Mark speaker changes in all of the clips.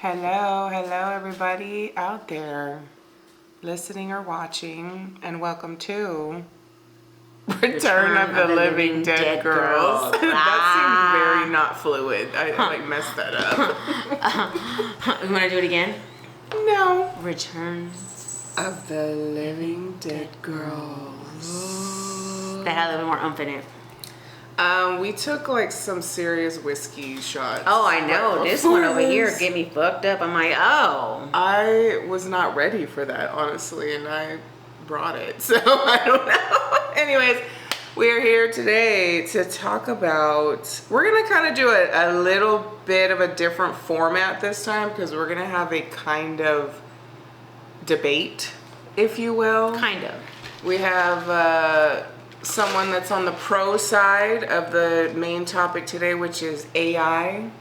Speaker 1: Hello, everybody out there listening or watching, and welcome to Return of the Living Dead Girlz. That seemed very not fluid. I messed that up.
Speaker 2: You want to do it again?
Speaker 1: No.
Speaker 2: Return
Speaker 1: of the Living Dead Girlz.
Speaker 2: That had a little more oomph in it.
Speaker 1: We took like some serious whiskey shots.
Speaker 2: Oh, I know.
Speaker 1: Right
Speaker 2: this one over
Speaker 1: this.
Speaker 2: here get me fucked up. I'm like, oh.
Speaker 1: I was not ready for that, honestly, and I brought it, so I don't know. Anyways, we are here today to talk about, we're going to kind of do a little bit of a different format this time, because we're going to have a kind of debate, if you will.
Speaker 2: Kind of.
Speaker 1: We have someone that's on the pro side of the main topic today, which is AI.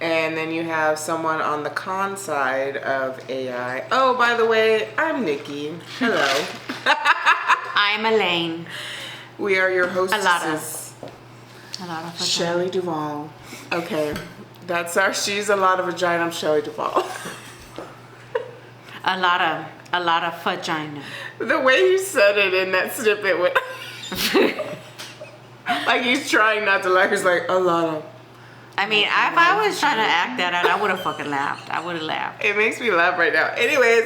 Speaker 1: And then you have someone on the con side of AI. Oh, by the way, I'm Nikki. Hello.
Speaker 2: I'm Elaine.
Speaker 1: We are your hostesses.
Speaker 2: A lot of
Speaker 1: Shelley Duvall. Okay. That's she's a lot of vagina. I'm Shelley Duvall.
Speaker 2: A lot of vagina.
Speaker 1: The way you said it in that snippet went like he's trying not to laugh. He's like, a lot of.
Speaker 2: I mean, if I was trying to act that out, I would have fucking laughed. I would have laughed.
Speaker 1: It makes me laugh right now. Anyways,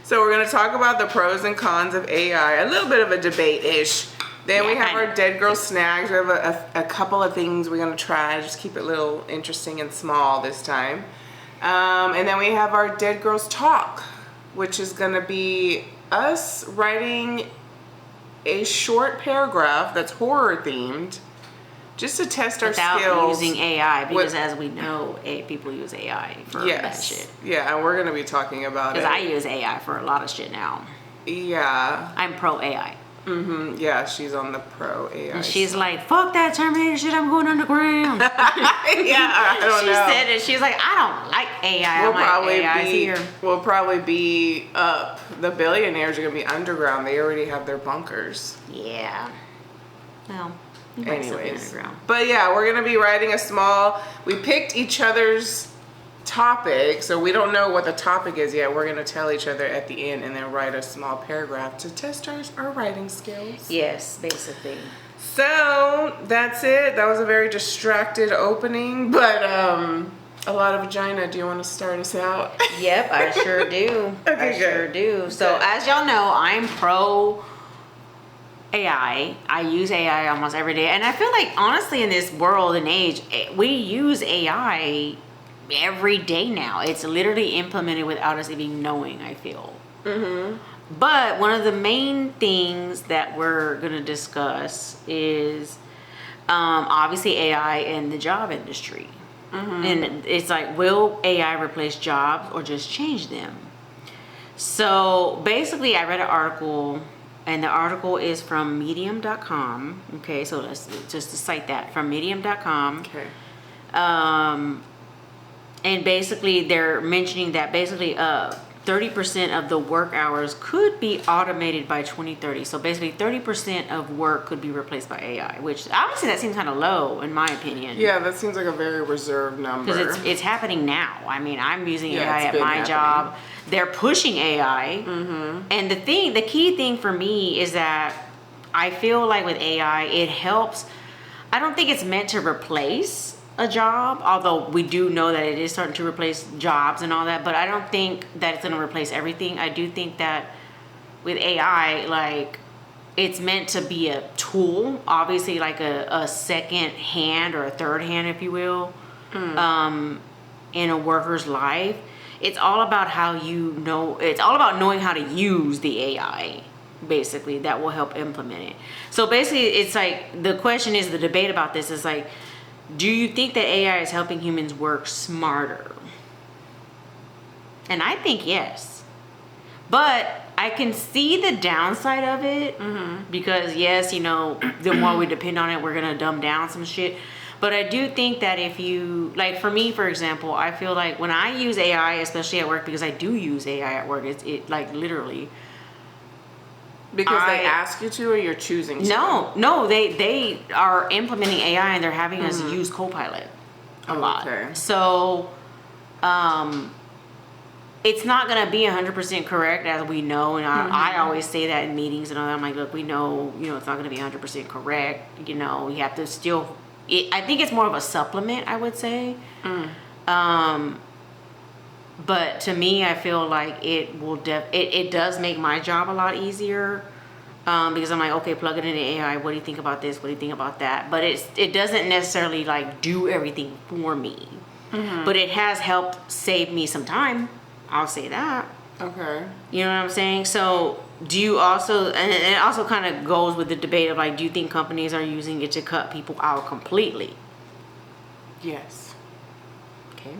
Speaker 1: so we're going to talk about the pros and cons of AI. A little bit of a debate-ish. Then we have our Dead Girlz Snacks. We have a couple of things we're going to try. Just keep it a little interesting and small this time. And then we have our Dead Girlz Talk, which is going to be us writing a short paragraph that's horror themed, just to test our skills.
Speaker 2: Without using AI, because as we know, people use AI for that shit.
Speaker 1: Yeah, and we're going to be talking about it.
Speaker 2: Because I use AI for a lot of shit now.
Speaker 1: Yeah.
Speaker 2: I'm pro AI.
Speaker 1: Mm-hmm. Yeah, she's on the pro AI.
Speaker 2: And she's like, fuck that Terminator shit, I'm going underground.
Speaker 1: Yeah, I don't know.
Speaker 2: She said it. She's like, I don't like AI.
Speaker 1: We'll probably be up. The billionaires are going to be underground. They already have their bunkers.
Speaker 2: Yeah. Well,
Speaker 1: anyways. But yeah, we're going to be writing we picked each other's topic, so we don't know what the topic is yet. We're going to tell each other at the end and then write a small paragraph to test our writing skills.
Speaker 2: Yes, basically.
Speaker 1: So that's it. That was a very distracted opening, but a lot of vagina. Do you want to start us out?
Speaker 2: Yep, I sure do.
Speaker 1: Okay,
Speaker 2: sure do. So as y'all know, I'm pro AI. I use AI almost every day, and I feel like honestly in this world and age, we use AI every day now. It's literally implemented without us even knowing, I feel. Mm-hmm. But one of the main things that we're going to discuss is obviously AI in the job industry. Mm-hmm. And it's like, will AI replace jobs or just change them? So basically I read an article, and the article is from medium.com. Okay, so let's just to cite that from medium.com.
Speaker 1: Okay.
Speaker 2: And basically they're mentioning that basically 30% of the work hours could be automated by 2030. So basically 30% of work could be replaced by AI, which honestly that seems kind of low in my opinion.
Speaker 1: Yeah, that seems like a very reserved number.
Speaker 2: Because it's happening now. I mean, I'm using AI at my job. They're pushing AI. Mm-hmm. And the key thing for me is that I feel like with AI, it helps. I don't think it's meant to replace a job, although we do know that it is starting to replace jobs and all that, but I don't think that it's going to replace everything. I do think that with AI, like, it's meant to be a tool, obviously like a second hand or a third hand, if you will, in a worker's life. It's all about it's all about knowing how to use the AI, basically, that will help implement it. So basically it's like, the question is, the debate about this is like, do you think that AI is helping humans work smarter? And I think yes. But I can see the downside of it, because yes, the more we depend on it, we're going to dumb down some shit. But I do think that if you, like for me, for example, I feel like when I use AI, especially at work, because I do use AI at work, it like literally.
Speaker 1: Because they ask you to, or you're choosing to?
Speaker 2: No, they are implementing AI and they're having us use Copilot a lot.
Speaker 1: Okay.
Speaker 2: So it's not going to be 100% correct, as we know. And I always say that in meetings and all that. I'm like, look, we know, it's not going to be 100% correct. You have to still, I think it's more of a supplement, I would say. But to me, I feel like it will, it does make my job a lot easier. Because I'm like, okay, plug it into AI. What do you think about this? What do you think about that? But it doesn't necessarily like do everything for me. But it has helped save me some time. I'll say that.
Speaker 1: Okay.
Speaker 2: You know what I'm saying? So do you also, and it also kind of goes with the debate of like, do you think companies are using it to cut people out completely?
Speaker 1: Yes.
Speaker 2: Okay.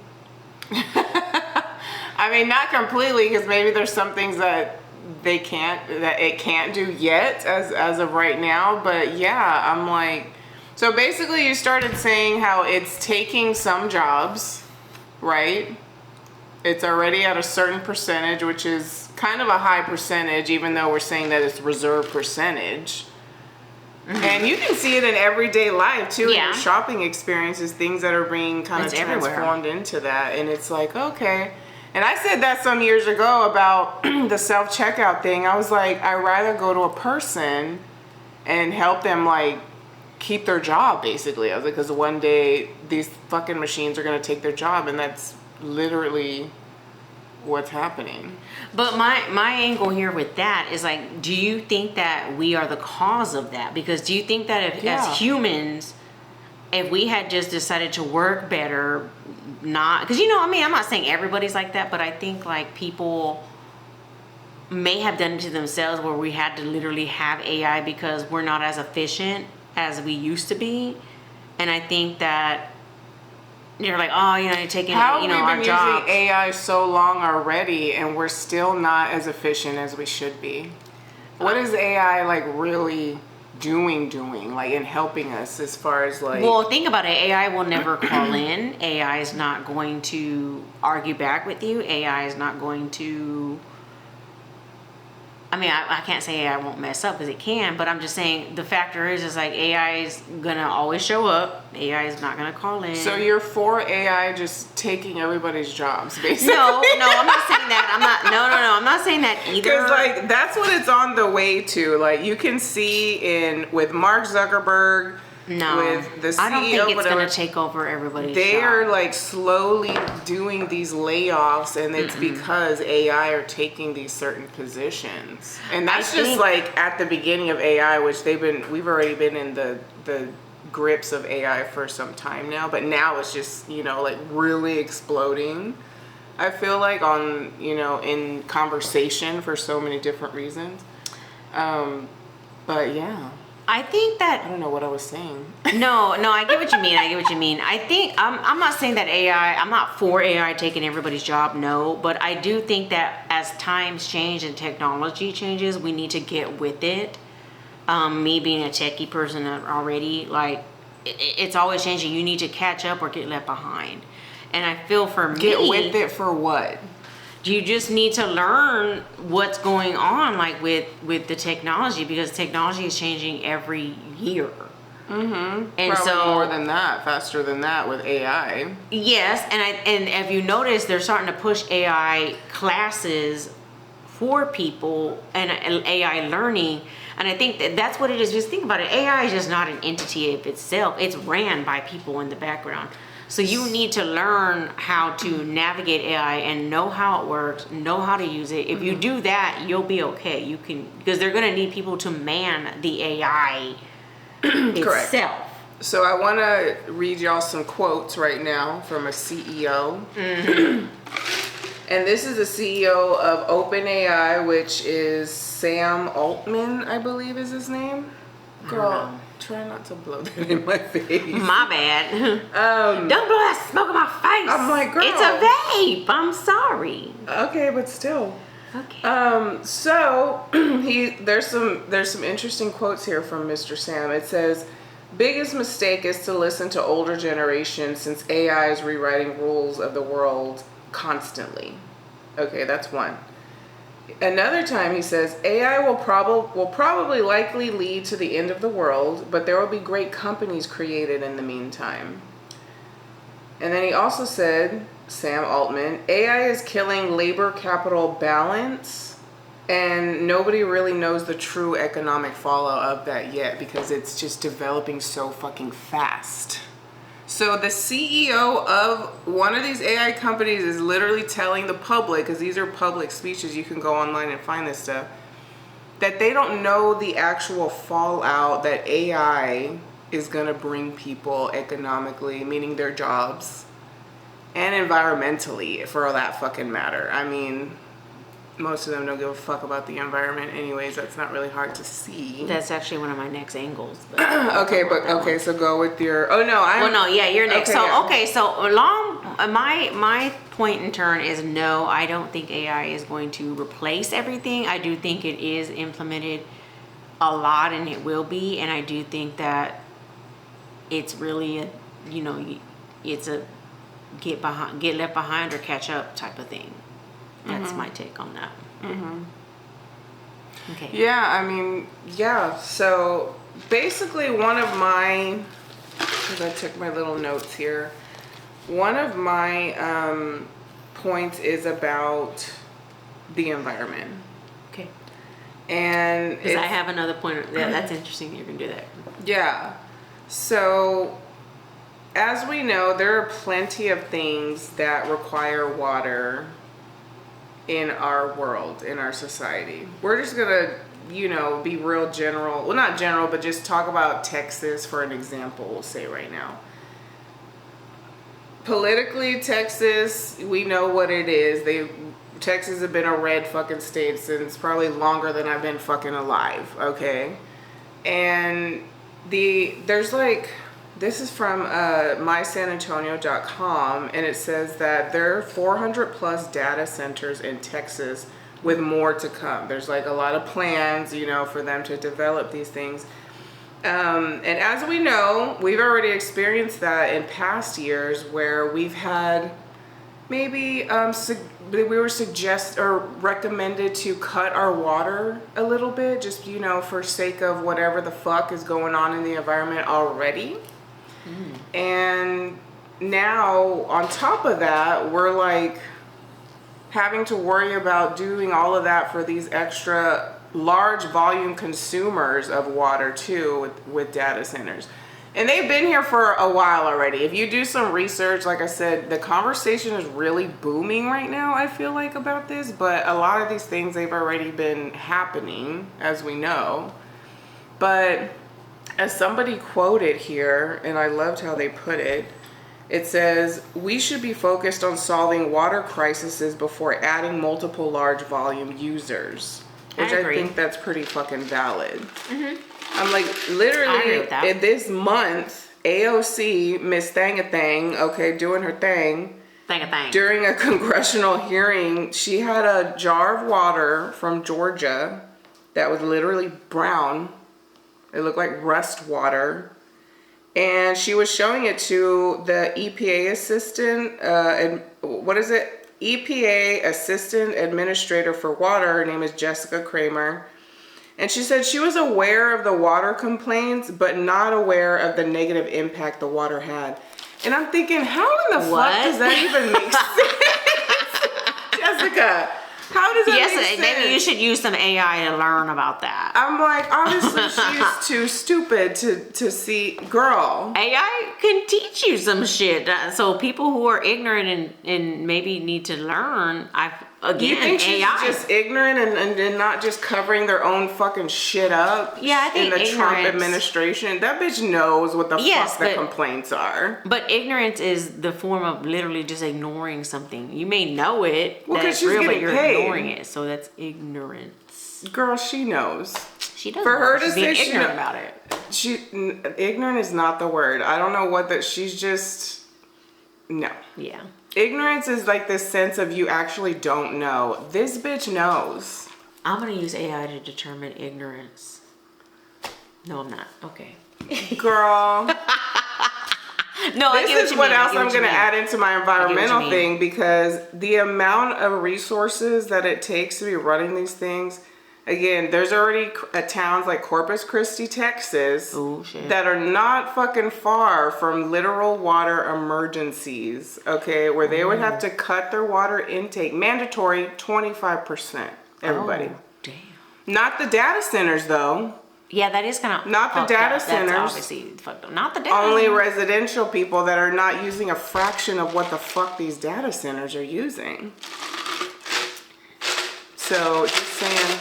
Speaker 1: I mean, not completely, because maybe there's some things that it can't do yet as of right now. But yeah, I'm like, so basically you started saying how it's taking some jobs, right? It's already at a certain percentage, which is kind of a high percentage, even though we're saying that it's reserved percentage. And you can see it in everyday life too, in your shopping experiences, things that are being kind of transformed into that. And it's like, okay. And I said that some years ago about the self-checkout thing. I was like, I'd rather go to a person and help them like keep their job, basically. I was like, because one day these fucking machines are going to take their job, and that's literally what's happening.
Speaker 2: But my angle here with that is like, do you think that we are the cause of that? Because do you think that if as humans, if we had just decided to work better, not because I mean, I'm not saying everybody's like that, but I think like people may have done it to themselves where we had to literally have AI because we're not as efficient as we used to be. And I think that you're like, oh, you're taking
Speaker 1: our jobs. How have we been using AI so long already and we're still not as efficient as we should be? What is AI like really doing like in helping us as far as like?
Speaker 2: Well, think about it. AI will never call in. AI is not going to argue back with you. AI is not going to, I mean, I can't say AI won't mess up because it can, but I'm just saying the factor is like AI is gonna always show up. AI is not gonna call in.
Speaker 1: So you're for AI just taking everybody's jobs, basically?
Speaker 2: No, I'm not saying that. I'm not saying that either.
Speaker 1: Because like that's what it's on the way to. Like you can see with Mark Zuckerberg.
Speaker 2: No,
Speaker 1: with the CEO,
Speaker 2: I don't think it's going to take over everybody's
Speaker 1: They
Speaker 2: job.
Speaker 1: are like slowly doing these layoffs, and it's because AI are taking these certain positions. And that's just like at the beginning of AI, which we've already been in the grips of AI for some time now, but now it's just, like really exploding. I feel like on, in conversation for so many different reasons. But yeah.
Speaker 2: I think that
Speaker 1: I don't know what I was saying.
Speaker 2: No, I get what you mean. I think I'm not saying that I'm not for AI taking everybody's job, no, but I do think that as times change and technology changes, we need to get with it. Me being a techie person already, like it's always changing. You need to catch up or get left behind. And I feel for me,
Speaker 1: get with it for what?
Speaker 2: You just need to learn what's going on, like with the technology, because technology is changing every year.
Speaker 1: And
Speaker 2: probably
Speaker 1: so more than that, faster than that with AI.
Speaker 2: Yes, and if you notice, they're starting to push AI classes for people and AI learning. And I think that's what it is. Just think about it. AI is just not an entity of itself. It's ran by people in the background. So you need to learn how to navigate AI and know how it works, know how to use it. If you do that, you'll be okay. You can, because they're going to need people to man the AI
Speaker 1: Correct.
Speaker 2: itself.
Speaker 1: So I want to read y'all some quotes right now from a CEO. And this is the CEO of OpenAI, which is Sam Altman, I believe is his name. Girl, try not to blow that in my face.
Speaker 2: My bad. Don't blow that smoke in my face.
Speaker 1: I'm like, girl.
Speaker 2: It's a vape. I'm sorry.
Speaker 1: Okay, but still.
Speaker 2: Okay.
Speaker 1: So there's some interesting quotes here from Mr. Sam. It says, biggest mistake is to listen to older generations since AI is rewriting rules of the world constantly. Okay, that's one. Another time he says, AI will probably likely lead to the end of the world, but there will be great companies created in the meantime. And then he also said, Sam Altman, AI is killing labor capital balance, and nobody really knows the true economic fallout of that yet because it's just developing so fucking fast. So the CEO of one of these AI companies is literally telling the public, because these are public speeches, you can go online and find this stuff, that they don't know the actual fallout that AI is gonna bring people economically, meaning their jobs, and environmentally, for all that fucking matter. I mean, most of them don't give a fuck about the environment anyways. That's not really hard to see.
Speaker 2: That's actually one of my next angles. But
Speaker 1: okay, so go with your, you're next.
Speaker 2: My point in turn is no, I don't think AI is going to replace everything. I do think it is implemented a lot, and it will be, and I do think that it's really it's a get left behind or catch up type of thing. That's my take on that. Okay.
Speaker 1: Yeah, I mean, yeah. So basically, one of my, because I took my little notes here, one of my points is about the environment.
Speaker 2: Okay.
Speaker 1: And
Speaker 2: because I have another point. Yeah, that's interesting. You can do that.
Speaker 1: Yeah. So, as we know, there are plenty of things that require water in our world, in our society. We're just gonna, be real general. Well, not general, but just talk about Texas for an example, we'll say right now. Politically, Texas, we know what it is. Texas has been a red fucking state since probably longer than I've been fucking alive, okay? And there's like, this is from mysanantonio.com, and it says that there are 400 plus data centers in Texas with more to come. There's like a lot of plans, for them to develop these things. And as we know, we've already experienced that in past years where we've had maybe we were recommended to cut our water a little bit, just, for sake of whatever the fuck is going on in the environment already. And now on top of that, we're like having to worry about doing all of that for these extra large volume consumers of water too, with data centers. And they've been here for a while already. If you do some research, like I said, the conversation is really booming right now, I feel like, about this. But a lot of these things, they've already been happening, as we know. But as somebody quoted here, and I loved how they put it, it says, we should be focused on solving water crises before adding multiple large volume users. Which I think that's pretty fucking valid. I'm like, literally, in this month, AOC, Miss Thang-a-Thang, okay, doing her thing.
Speaker 2: Thang-a-thang.
Speaker 1: During a congressional hearing, she had a jar of water from Georgia that was literally brown. It looked like rust water. And she was showing it to the EPA assistant, EPA Assistant Administrator for Water. Her name is Jessica Kramer. And she said she was aware of the water complaints, but not aware of the negative impact the water had. And I'm thinking, how in the fuck does that even make sense? Jessica, how does that make sense?
Speaker 2: Maybe you should use some AI to learn about that.
Speaker 1: I'm like, obviously she's too stupid to see. Girl,
Speaker 2: AI can teach you some shit. So people who are ignorant and maybe need to learn,
Speaker 1: you think she's
Speaker 2: AI
Speaker 1: just ignorant and not just covering their own fucking shit up?
Speaker 2: Yeah, I think
Speaker 1: in the Trump administration, that bitch knows what the fuck the complaints are.
Speaker 2: But ignorance is the form of literally just ignoring something. You may know it,
Speaker 1: well,
Speaker 2: that it's real, but you're ignoring it. So that's ignorance.
Speaker 1: Girl, she knows.
Speaker 2: She does.
Speaker 1: For her to
Speaker 2: say
Speaker 1: being
Speaker 2: ignorant about it.
Speaker 1: Ignorant is not the word. I don't know what that. She's just no.
Speaker 2: Yeah.
Speaker 1: Ignorance is like this sense of you actually don't know. This bitch knows.
Speaker 2: I'm going to use AI to determine ignorance. No, I'm not. Okay.
Speaker 1: Girl.
Speaker 2: No,
Speaker 1: this is what else I'm going to add into my environmental thing, because the amount of resources that it takes to be running these things, Again, there's already towns like Corpus Christi, Texas,
Speaker 2: Ooh, shit.
Speaker 1: that are not fucking far from literal water emergencies, okay, where they would have to cut their water intake, mandatory 25%, everybody.
Speaker 2: Oh, damn.
Speaker 1: Not the data centers, though.
Speaker 2: Yeah, that is kind of
Speaker 1: Not the data centers.
Speaker 2: That's obviously fucked up. Not the data
Speaker 1: Only
Speaker 2: centers.
Speaker 1: residential people that are not using a fraction of what the fuck these data centers are using. So, just saying.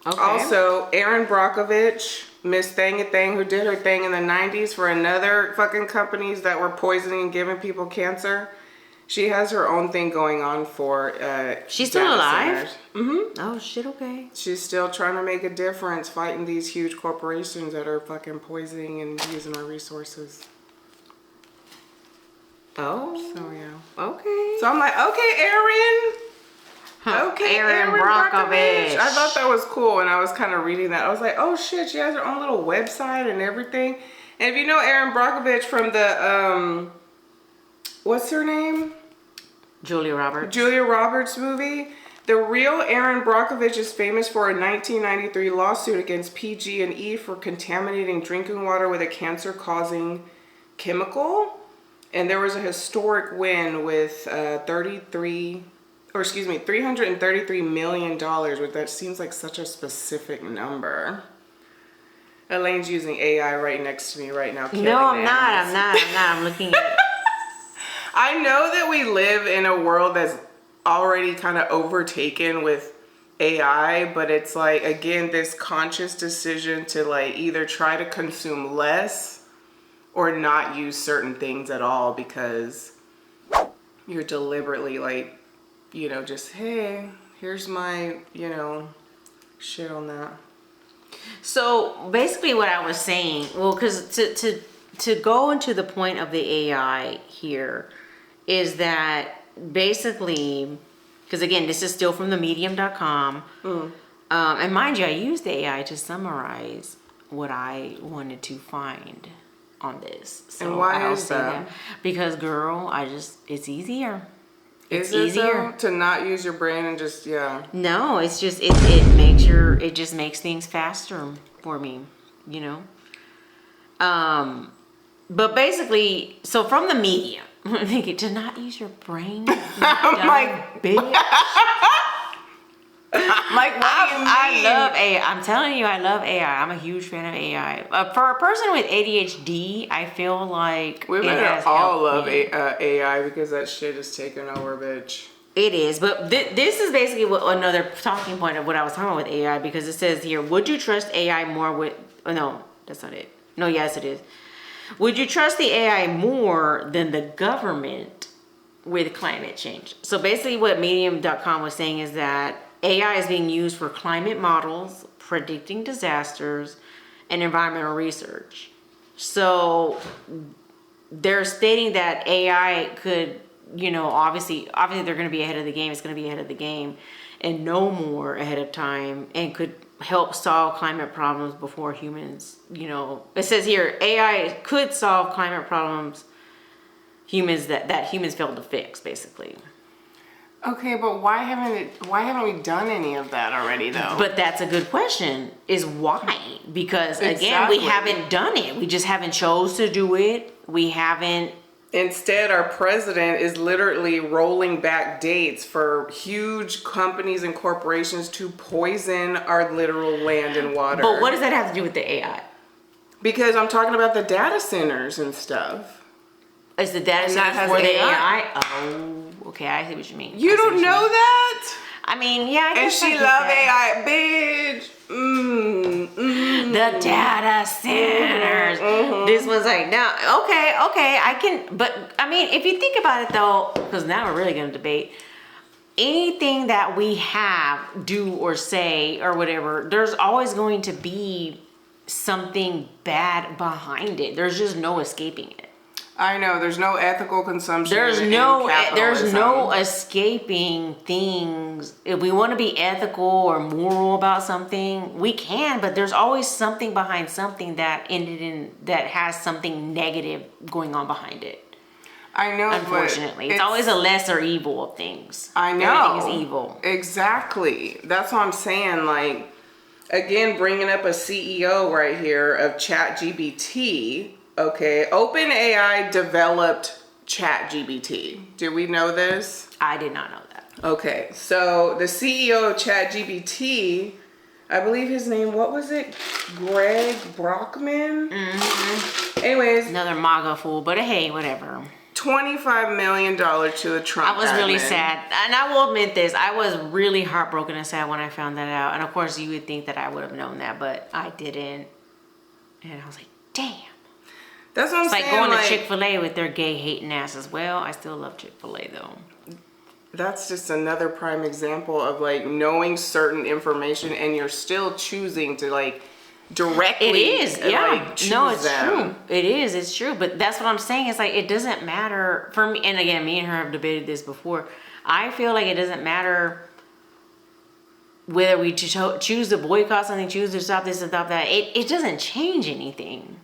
Speaker 2: Okay.
Speaker 1: Also, Erin Brockovich, Miss Thang-a-Thang, who did her thing in the 90s for another fucking companies that were poisoning and giving people cancer. She has her own thing going on for
Speaker 2: She's still alive?
Speaker 1: Mm-hmm.
Speaker 2: Oh, shit, okay.
Speaker 1: She's still trying to make a difference fighting these huge corporations that are fucking poisoning and using our resources.
Speaker 2: Oh.
Speaker 1: So, yeah.
Speaker 2: Okay.
Speaker 1: So I'm like, okay, Erin. Okay,
Speaker 2: Erin Brockovich.
Speaker 1: I thought that was cool, and I was kind of reading that. I was like, oh shit, she has her own little website and everything. And if you know Erin Brockovich from the, what's her name?
Speaker 2: Julia Roberts.
Speaker 1: Julia Roberts movie. The real Erin Brockovich is famous for a 1993 lawsuit against PG&E for contaminating drinking water with a cancer-causing chemical. And there was a historic win with $333 million, which that seems like such a specific number. Elaine's using AI right next to me right now.
Speaker 2: No, I'm not. I'm looking at
Speaker 1: I know that we live in a world that's already kind of overtaken with AI, but it's like, again, this conscious decision to like either try to consume less or not use certain things at all because you're deliberately like, you know, just, hey, here's my, you know, shit on that.
Speaker 2: So basically what I was saying, well, because to go into the point of the AI here is that basically, because again, this is still from the medium.com. And mind you, I used the AI to summarize what I wanted to find on this. So
Speaker 1: and why is that?
Speaker 2: Because girl, it's easier.
Speaker 1: Is it easier to not use your brain and just, yeah.
Speaker 2: No, it's just, it just makes things faster for me, you know? But basicly, so from the medium, I'm thinking, to not use your brain?
Speaker 1: I'm like,
Speaker 2: bitch.
Speaker 1: Like, what do you mean?
Speaker 2: I love AI. I'm telling you, I love AI. I'm a huge fan of AI. For a person with ADHD, I feel like
Speaker 1: we better all love AI because that shit is taking over, bitch.
Speaker 2: It is, but this is basically another talking point of what I was talking about with AI, because it says here, would you trust AI more with, oh no, that's not it. No, yes it is. Would you trust the AI more than the government with climate change? So basically what medium.com was saying is that AI is being used for climate models, predicting disasters, and environmental research. So they're stating that AI could, you know, obviously they're going to be ahead of the game. It's going to be ahead of the game and know more ahead of time and could help solve climate problems before humans, you know. It says here, AI could solve climate problems that humans failed to fix, basically.
Speaker 1: Okay, but why haven't we done any of that already, though?
Speaker 2: But that's a good question, is why? Because again, we haven't done it. We just haven't chose to do it. We haven't.
Speaker 1: Instead, our president is literally rolling back dates for huge companies and corporations to poison our literal land and water.
Speaker 2: But what does that have to do with the AI?
Speaker 1: Because I'm talking about the data centers and stuff.
Speaker 2: Is the data center for the AI? Oh, okay, I see what you mean.
Speaker 1: You don't know that?
Speaker 2: I mean, yeah, I guess.
Speaker 1: And she love AI, bitch.
Speaker 2: The data centers. This was like, now, okay, I can, but I mean, if you think about it though, because now we're really going to debate, anything that we have, do or say or whatever, there's always going to be something bad behind it. There's just no escaping it.
Speaker 1: I know, there's no ethical consumption.
Speaker 2: There's no escaping things. If we want to be ethical or moral about something, we can, but there's always something behind something that has something negative going on behind it.
Speaker 1: I know,
Speaker 2: unfortunately. It's always a lesser evil of things.
Speaker 1: I know.
Speaker 2: Everything is evil.
Speaker 1: Exactly. That's what I'm saying. Like, again, bringing up a CEO right here of ChatGPT. Okay, OpenAI developed ChatGPT. Did we know this?
Speaker 2: I did not know that.
Speaker 1: Okay, so the CEO of ChatGPT, I believe his name, what was it? Greg Brockman?
Speaker 2: Mm-hmm.
Speaker 1: Anyways.
Speaker 2: Another MAGA fool, but hey, whatever.
Speaker 1: $25 million to the Trump
Speaker 2: I was really
Speaker 1: admin.
Speaker 2: sad. And I will admit this, I was really heartbroken and sad when I found that out. And of course, you would think that I would have known that, but I didn't. And I was like, damn.
Speaker 1: That's what I'm saying.
Speaker 2: It's like going to Chick-fil-A with their gay hating ass as well. I still love Chick-fil-A though.
Speaker 1: That's just another prime example of like knowing certain information and you're still choosing to like directly.
Speaker 2: It is, yeah.
Speaker 1: Like, choose
Speaker 2: no, it's
Speaker 1: them.
Speaker 2: true. It is, it's true. But that's what I'm saying. It's like, it doesn't matter for me. And again, me and her have debated this before. I feel like it doesn't matter whether we choose to boycott something, choose to stop this and stop that. It doesn't change anything.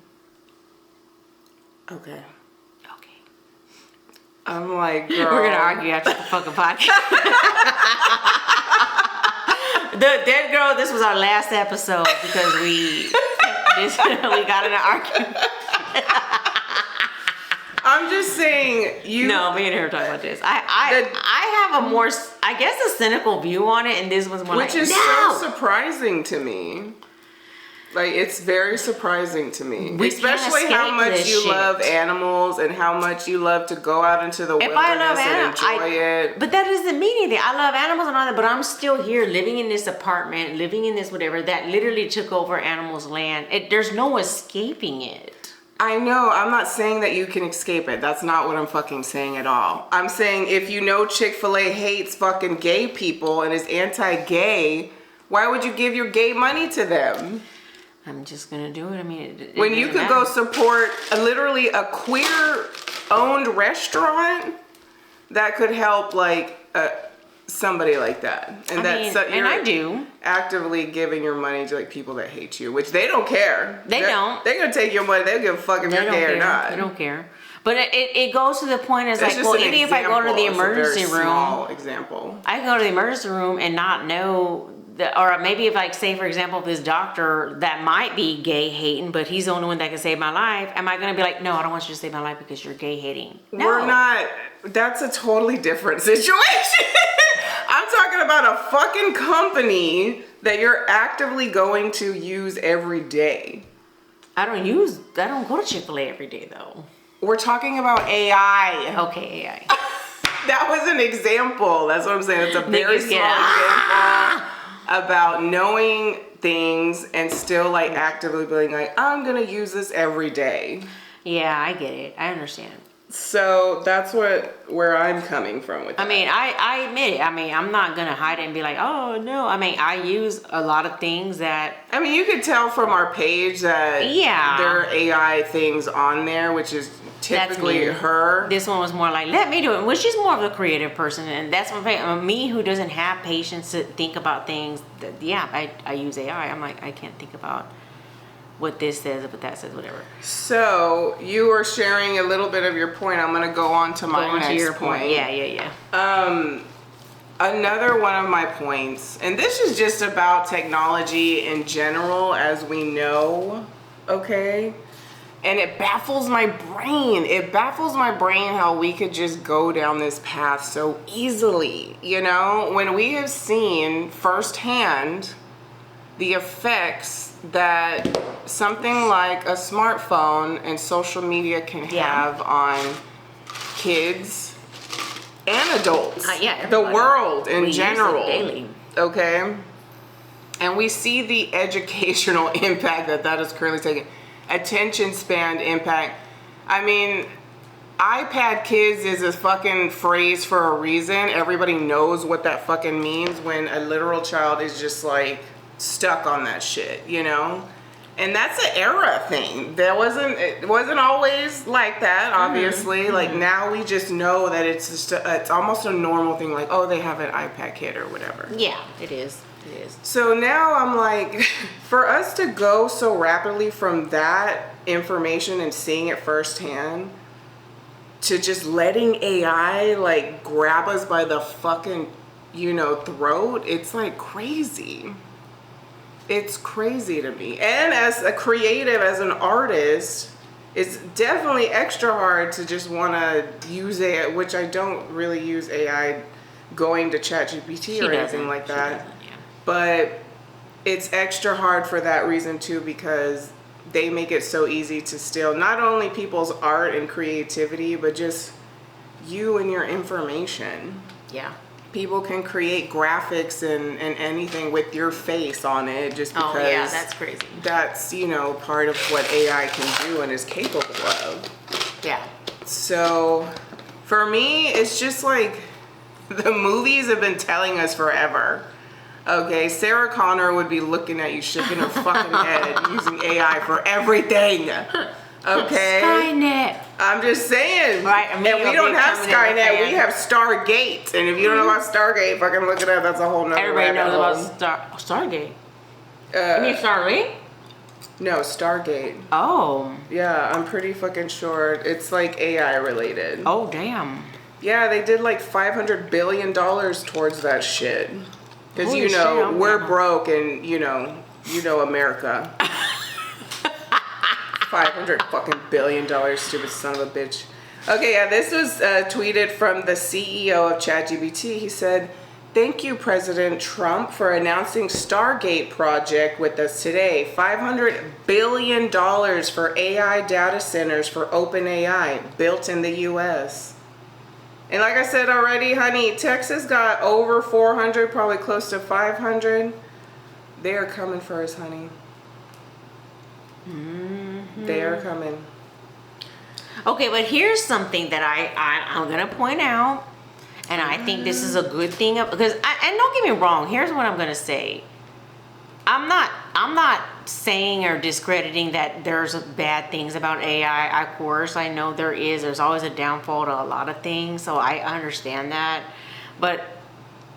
Speaker 1: Okay.
Speaker 2: Okay.
Speaker 1: I'm like, girl.
Speaker 2: We're gonna argue after the fucking podcast. The Dead Girl, this was our last episode because we got in an argument.
Speaker 1: I'm just saying,
Speaker 2: No, me and her are talking about this. I have a more, I guess, a cynical view on it, and this was more
Speaker 1: which
Speaker 2: like,
Speaker 1: is
Speaker 2: no!
Speaker 1: so surprising to me. Like, it's very surprising to me.
Speaker 2: We
Speaker 1: especially
Speaker 2: can't
Speaker 1: how much
Speaker 2: escape
Speaker 1: you
Speaker 2: this
Speaker 1: love
Speaker 2: shit.
Speaker 1: animals and how much you love to go out into the
Speaker 2: If I love
Speaker 1: wilderness and enjoy it.
Speaker 2: But that doesn't mean anything. I love animals and all that, but I'm still here living in this apartment, living in this whatever, that literally took over animals' land. There's no escaping it.
Speaker 1: I know. I'm not saying that you can escape it. That's not what I'm fucking saying at all. I'm saying if you know Chick-fil-A hates fucking gay people and is anti-gay, why would you give your gay money to them?
Speaker 2: I'm just gonna do it. I mean,
Speaker 1: when you could go support literally a queer-owned restaurant that could help like somebody like that, and
Speaker 2: I do
Speaker 1: actively giving your money to like people that hate you, which they don't care. They're gonna take your money. They don't give a fuck if you're gay or not.
Speaker 2: They don't care. But it goes to the point as
Speaker 1: it's
Speaker 2: like, well, even if I go to the emergency room,
Speaker 1: small example.
Speaker 2: I can go to the emergency room and not know. Or maybe if, like, say, for example, this doctor that might be gay hating, but he's the only one that can save my life, am I going to be like, no, I don't want you to save my life because you're gay hating? No.
Speaker 1: We're not. That's a totally different situation. I'm talking about a fucking company that you're actively going to use every day.
Speaker 2: I don't go to Chick-fil-A every day, though.
Speaker 1: We're talking about AI.
Speaker 2: Okay, AI.
Speaker 1: That was an example. That's what I'm saying. It's a very small example. About knowing things and still like actively being like, I'm gonna use this every day.
Speaker 2: Yeah, I get it. I understand.
Speaker 1: So that's where I'm coming from with that.
Speaker 2: I mean, I admit it. I mean, I'm not gonna hide it and be like, oh no. I mean, I use a lot of things that.
Speaker 1: I mean, you could tell from our page that there are AI things on there, which is typically her.
Speaker 2: This one was more like, let me do it, which is more of a creative person, and that's what me who doesn't have patience to think about things. I use AI. I'm like, I can't think about what this says, what that says, whatever.
Speaker 1: So you were sharing a little bit of your point. I'm gonna go on to my next point.
Speaker 2: Yeah.
Speaker 1: Another one of my points, and this is just about technology in general, as we know, okay? And it baffles my brain. It baffles my brain how we could just go down this path so easily, you know? When we have seen firsthand the effects that something like a smartphone and social media can have on kids and adults, the world in general, daily. Okay? And we see the educational impact that is currently taking. Attention span impact. I mean, iPad kids is a fucking phrase for a reason. Everybody knows what that fucking means when a literal child is just like stuck on that shit, you know? And that's an era thing. It wasn't always like that, obviously. Mm-hmm. Like now we just know that it's just it's almost a normal thing, like, oh, they have an iPad kid or whatever.
Speaker 2: Yeah, it is. It is.
Speaker 1: So now I'm like, for us to go so rapidly from that information and seeing it firsthand to just letting AI like grab us by the fucking, throat, it's like crazy. It's crazy to me. And as a creative, as an artist, it's definitely extra hard to just want to use AI, which I don't really use AI going to ChatGPT or anything like that. But it's extra hard for that reason too, because they make it so easy to steal not only people's art and creativity, but just you and your information.
Speaker 2: Yeah.
Speaker 1: People can create graphics and anything with your face on it just because.
Speaker 2: Oh yeah, that's crazy.
Speaker 1: That's, part of what AI can do and is capable of.
Speaker 2: Yeah.
Speaker 1: So for me, it's just like the movies have been telling us forever. Okay, Sarah Connor would be looking at you shaking her fucking head using AI for everything. Okay?
Speaker 2: Skynet.
Speaker 1: I'm just saying.
Speaker 2: Right.
Speaker 1: And we don't have Skynet, we have Stargate. And if you don't know about Stargate, fucking look it up. That's a whole nother
Speaker 2: Everybody knows
Speaker 1: hole.
Speaker 2: about Stargate. You mean Starlink?
Speaker 1: No, Stargate.
Speaker 2: Oh.
Speaker 1: Yeah, I'm pretty fucking sure it's like AI related.
Speaker 2: Oh, damn.
Speaker 1: Yeah, they did like $500 billion towards that shit. Because,
Speaker 2: Holy shit,
Speaker 1: we're broke and, America. $500 billion, stupid son of a bitch. Okay, yeah, this was tweeted from the CEO of ChatGPT. He said, "Thank you, President Trump, for announcing Stargate project with us today. $500 billion for AI data centers for OpenAI, built in the U.S." And like I said already, honey, Texas got over 400, probably close to 500. They are coming for us, honey. Mm-hmm. They are coming.
Speaker 2: Okay, but here's something that I'm going to point out. And I think this is a good thing because, and don't get me wrong, here's what I'm going to say. I'm not saying or discrediting that there's bad things about AI. Of course, I know there's always a downfall to a lot of things, so I understand that. But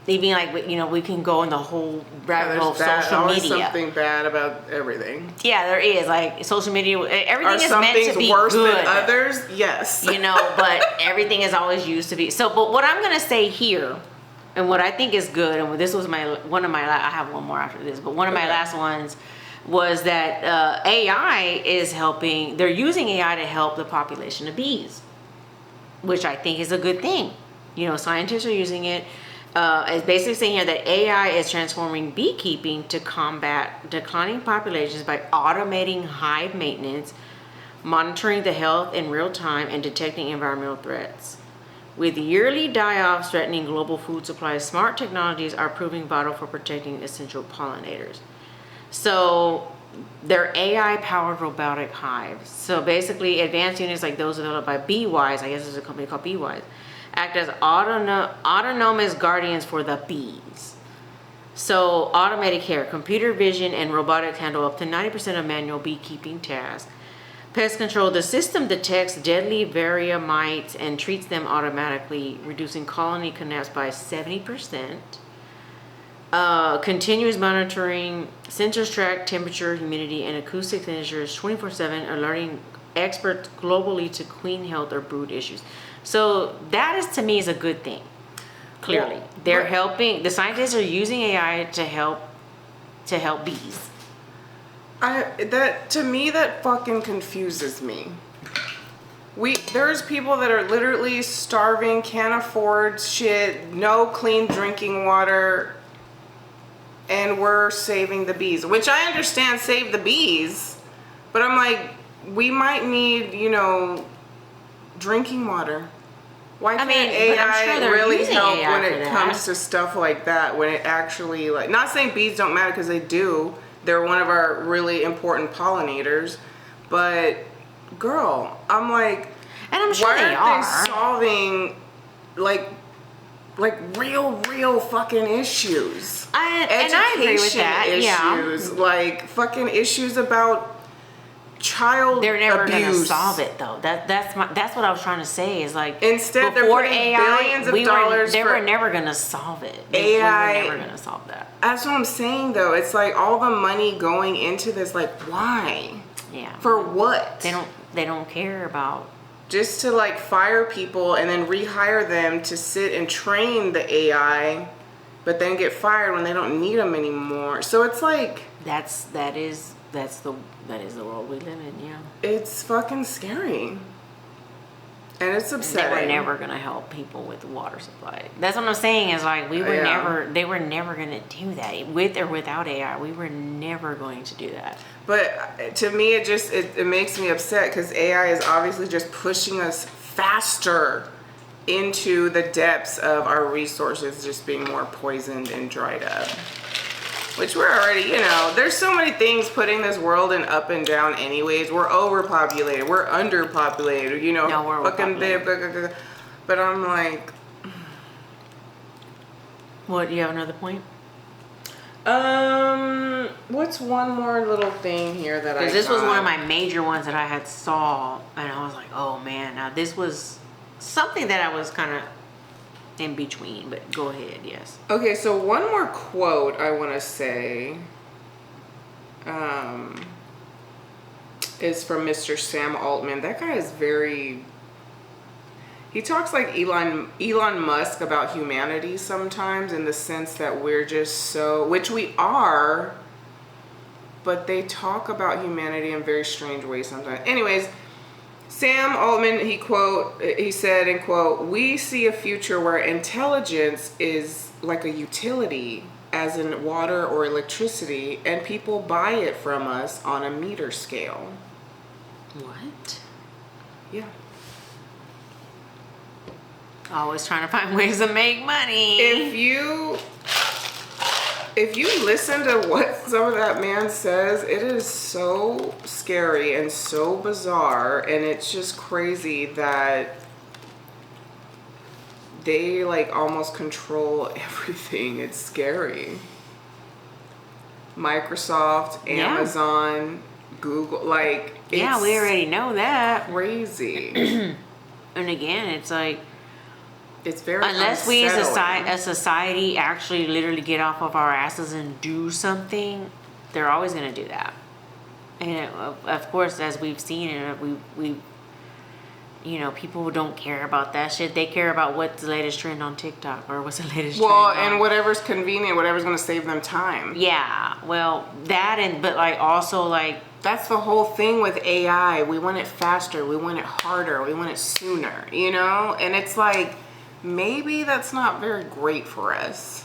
Speaker 2: even like, we can go in the whole rabbit hole of social media.
Speaker 1: There's something bad about everything.
Speaker 2: Yeah, there is. Like social media, everything is meant to be
Speaker 1: some things worse
Speaker 2: good.
Speaker 1: than others? Yes.
Speaker 2: But everything is always used to be. So, but what I'm going to say here, and what I think is good, and this was I have one more after this, but one of my last ones was that AI is helping, they're using AI to help the population of bees, which I think is a good thing. Scientists are using it. It's basically saying here that AI is transforming beekeeping to combat declining populations by automating hive maintenance, monitoring the health in real time, and detecting environmental threats. With yearly die-offs threatening global food supplies, smart technologies are proving vital for protecting essential pollinators. So they're AI-powered robotic hives. So basically, advanced units like those developed by Beewise, I guess there's a company called Beewise, act as autonomous guardians for the bees. So automated care, computer vision, and robotics handle up to 90% of manual beekeeping tasks. Pest control, the system detects deadly varia mites and treats them automatically, reducing colony collapse by 70%. Continuous monitoring, sensors track temperature, humidity, and acoustic signatures 24/7, alerting experts globally to queen health or brood issues. So that is, to me, is a good thing. Clearly, they're helping. The scientists are using AI to help bees.
Speaker 1: To me, that fucking confuses me. There's people that are literally starving, can't afford shit, no clean drinking water, and we're saving the bees. Which I understand, save the bees, but I'm like, we might need, drinking water. Why can't AI really help when it comes to stuff like that? When it actually, not saying bees don't matter, because they do. They're one of our really important pollinators. But, girl, I'm like,
Speaker 2: and I'm sure
Speaker 1: why aren't they solving, real fucking issues?
Speaker 2: And I agree with that.
Speaker 1: Issues, like fucking issues about child
Speaker 2: they're never
Speaker 1: abuse.
Speaker 2: Gonna solve it though. That's what I was trying to say is like,
Speaker 1: instead they're putting billions of dollars.
Speaker 2: They were never gonna solve it.
Speaker 1: AI,
Speaker 2: we were never gonna solve that.
Speaker 1: That's what I'm saying though. It's like all the money going into this. Like, why?
Speaker 2: Yeah.
Speaker 1: For what?
Speaker 2: They don't care about
Speaker 1: just to like fire people and then rehire them to sit and train the AI, but then get fired when they don't need them anymore. So it's like
Speaker 2: that is the world we live in. Yeah,
Speaker 1: it's fucking scary. And it's upsetting.
Speaker 2: They were never gonna help people with the water supply. That's what I'm saying. Is like they were never gonna do that with or without AI. We were never going to do that.
Speaker 1: But to me, it makes me upset because AI is obviously just pushing us faster into the depths of our resources just being more poisoned and dried up. Which we're already, there's so many things putting this world in up and down anyways. We're overpopulated. We're underpopulated,
Speaker 2: No, we're overpopulated.
Speaker 1: But I'm like...
Speaker 2: What, do you have another point?
Speaker 1: What's one more little thing here that I
Speaker 2: Because this was one of my major ones that I had saw, and I was like, oh man, now this was something that I was kind of in between, but go ahead, yes.
Speaker 1: Okay, so one more quote I want to say is from Mr. Sam Altman. That guy is he talks like Elon Musk about humanity sometimes, in the sense that we're just which we are, but they talk about humanity in very strange ways sometimes. Anyways, Sam Altman, he said, and quote, "We see a future where intelligence is like a utility, as in water or electricity, and people buy it from us on a meter scale."
Speaker 2: What?
Speaker 1: Yeah.
Speaker 2: Always trying to find ways to make money.
Speaker 1: If you listen to what some of that man says, it is so scary and so bizarre, and it's just crazy that they like almost control everything. It's scary. Microsoft, Amazon, Google, like
Speaker 2: we already know that.
Speaker 1: Crazy.
Speaker 2: And again, it's like,
Speaker 1: it's very
Speaker 2: unless we as
Speaker 1: unsettling.
Speaker 2: a society actually literally get off of our asses and do something, they're always going to do that. And of course, as we've seen it, we people don't care about that shit. They care about what's the latest trend on TikTok or what's the latest trend on...
Speaker 1: and whatever's convenient, whatever's going to save them time.
Speaker 2: Yeah, well, but like also like...
Speaker 1: That's the whole thing with AI. We want it faster. We want it harder. We want it sooner, And it's like, maybe that's not very great for us,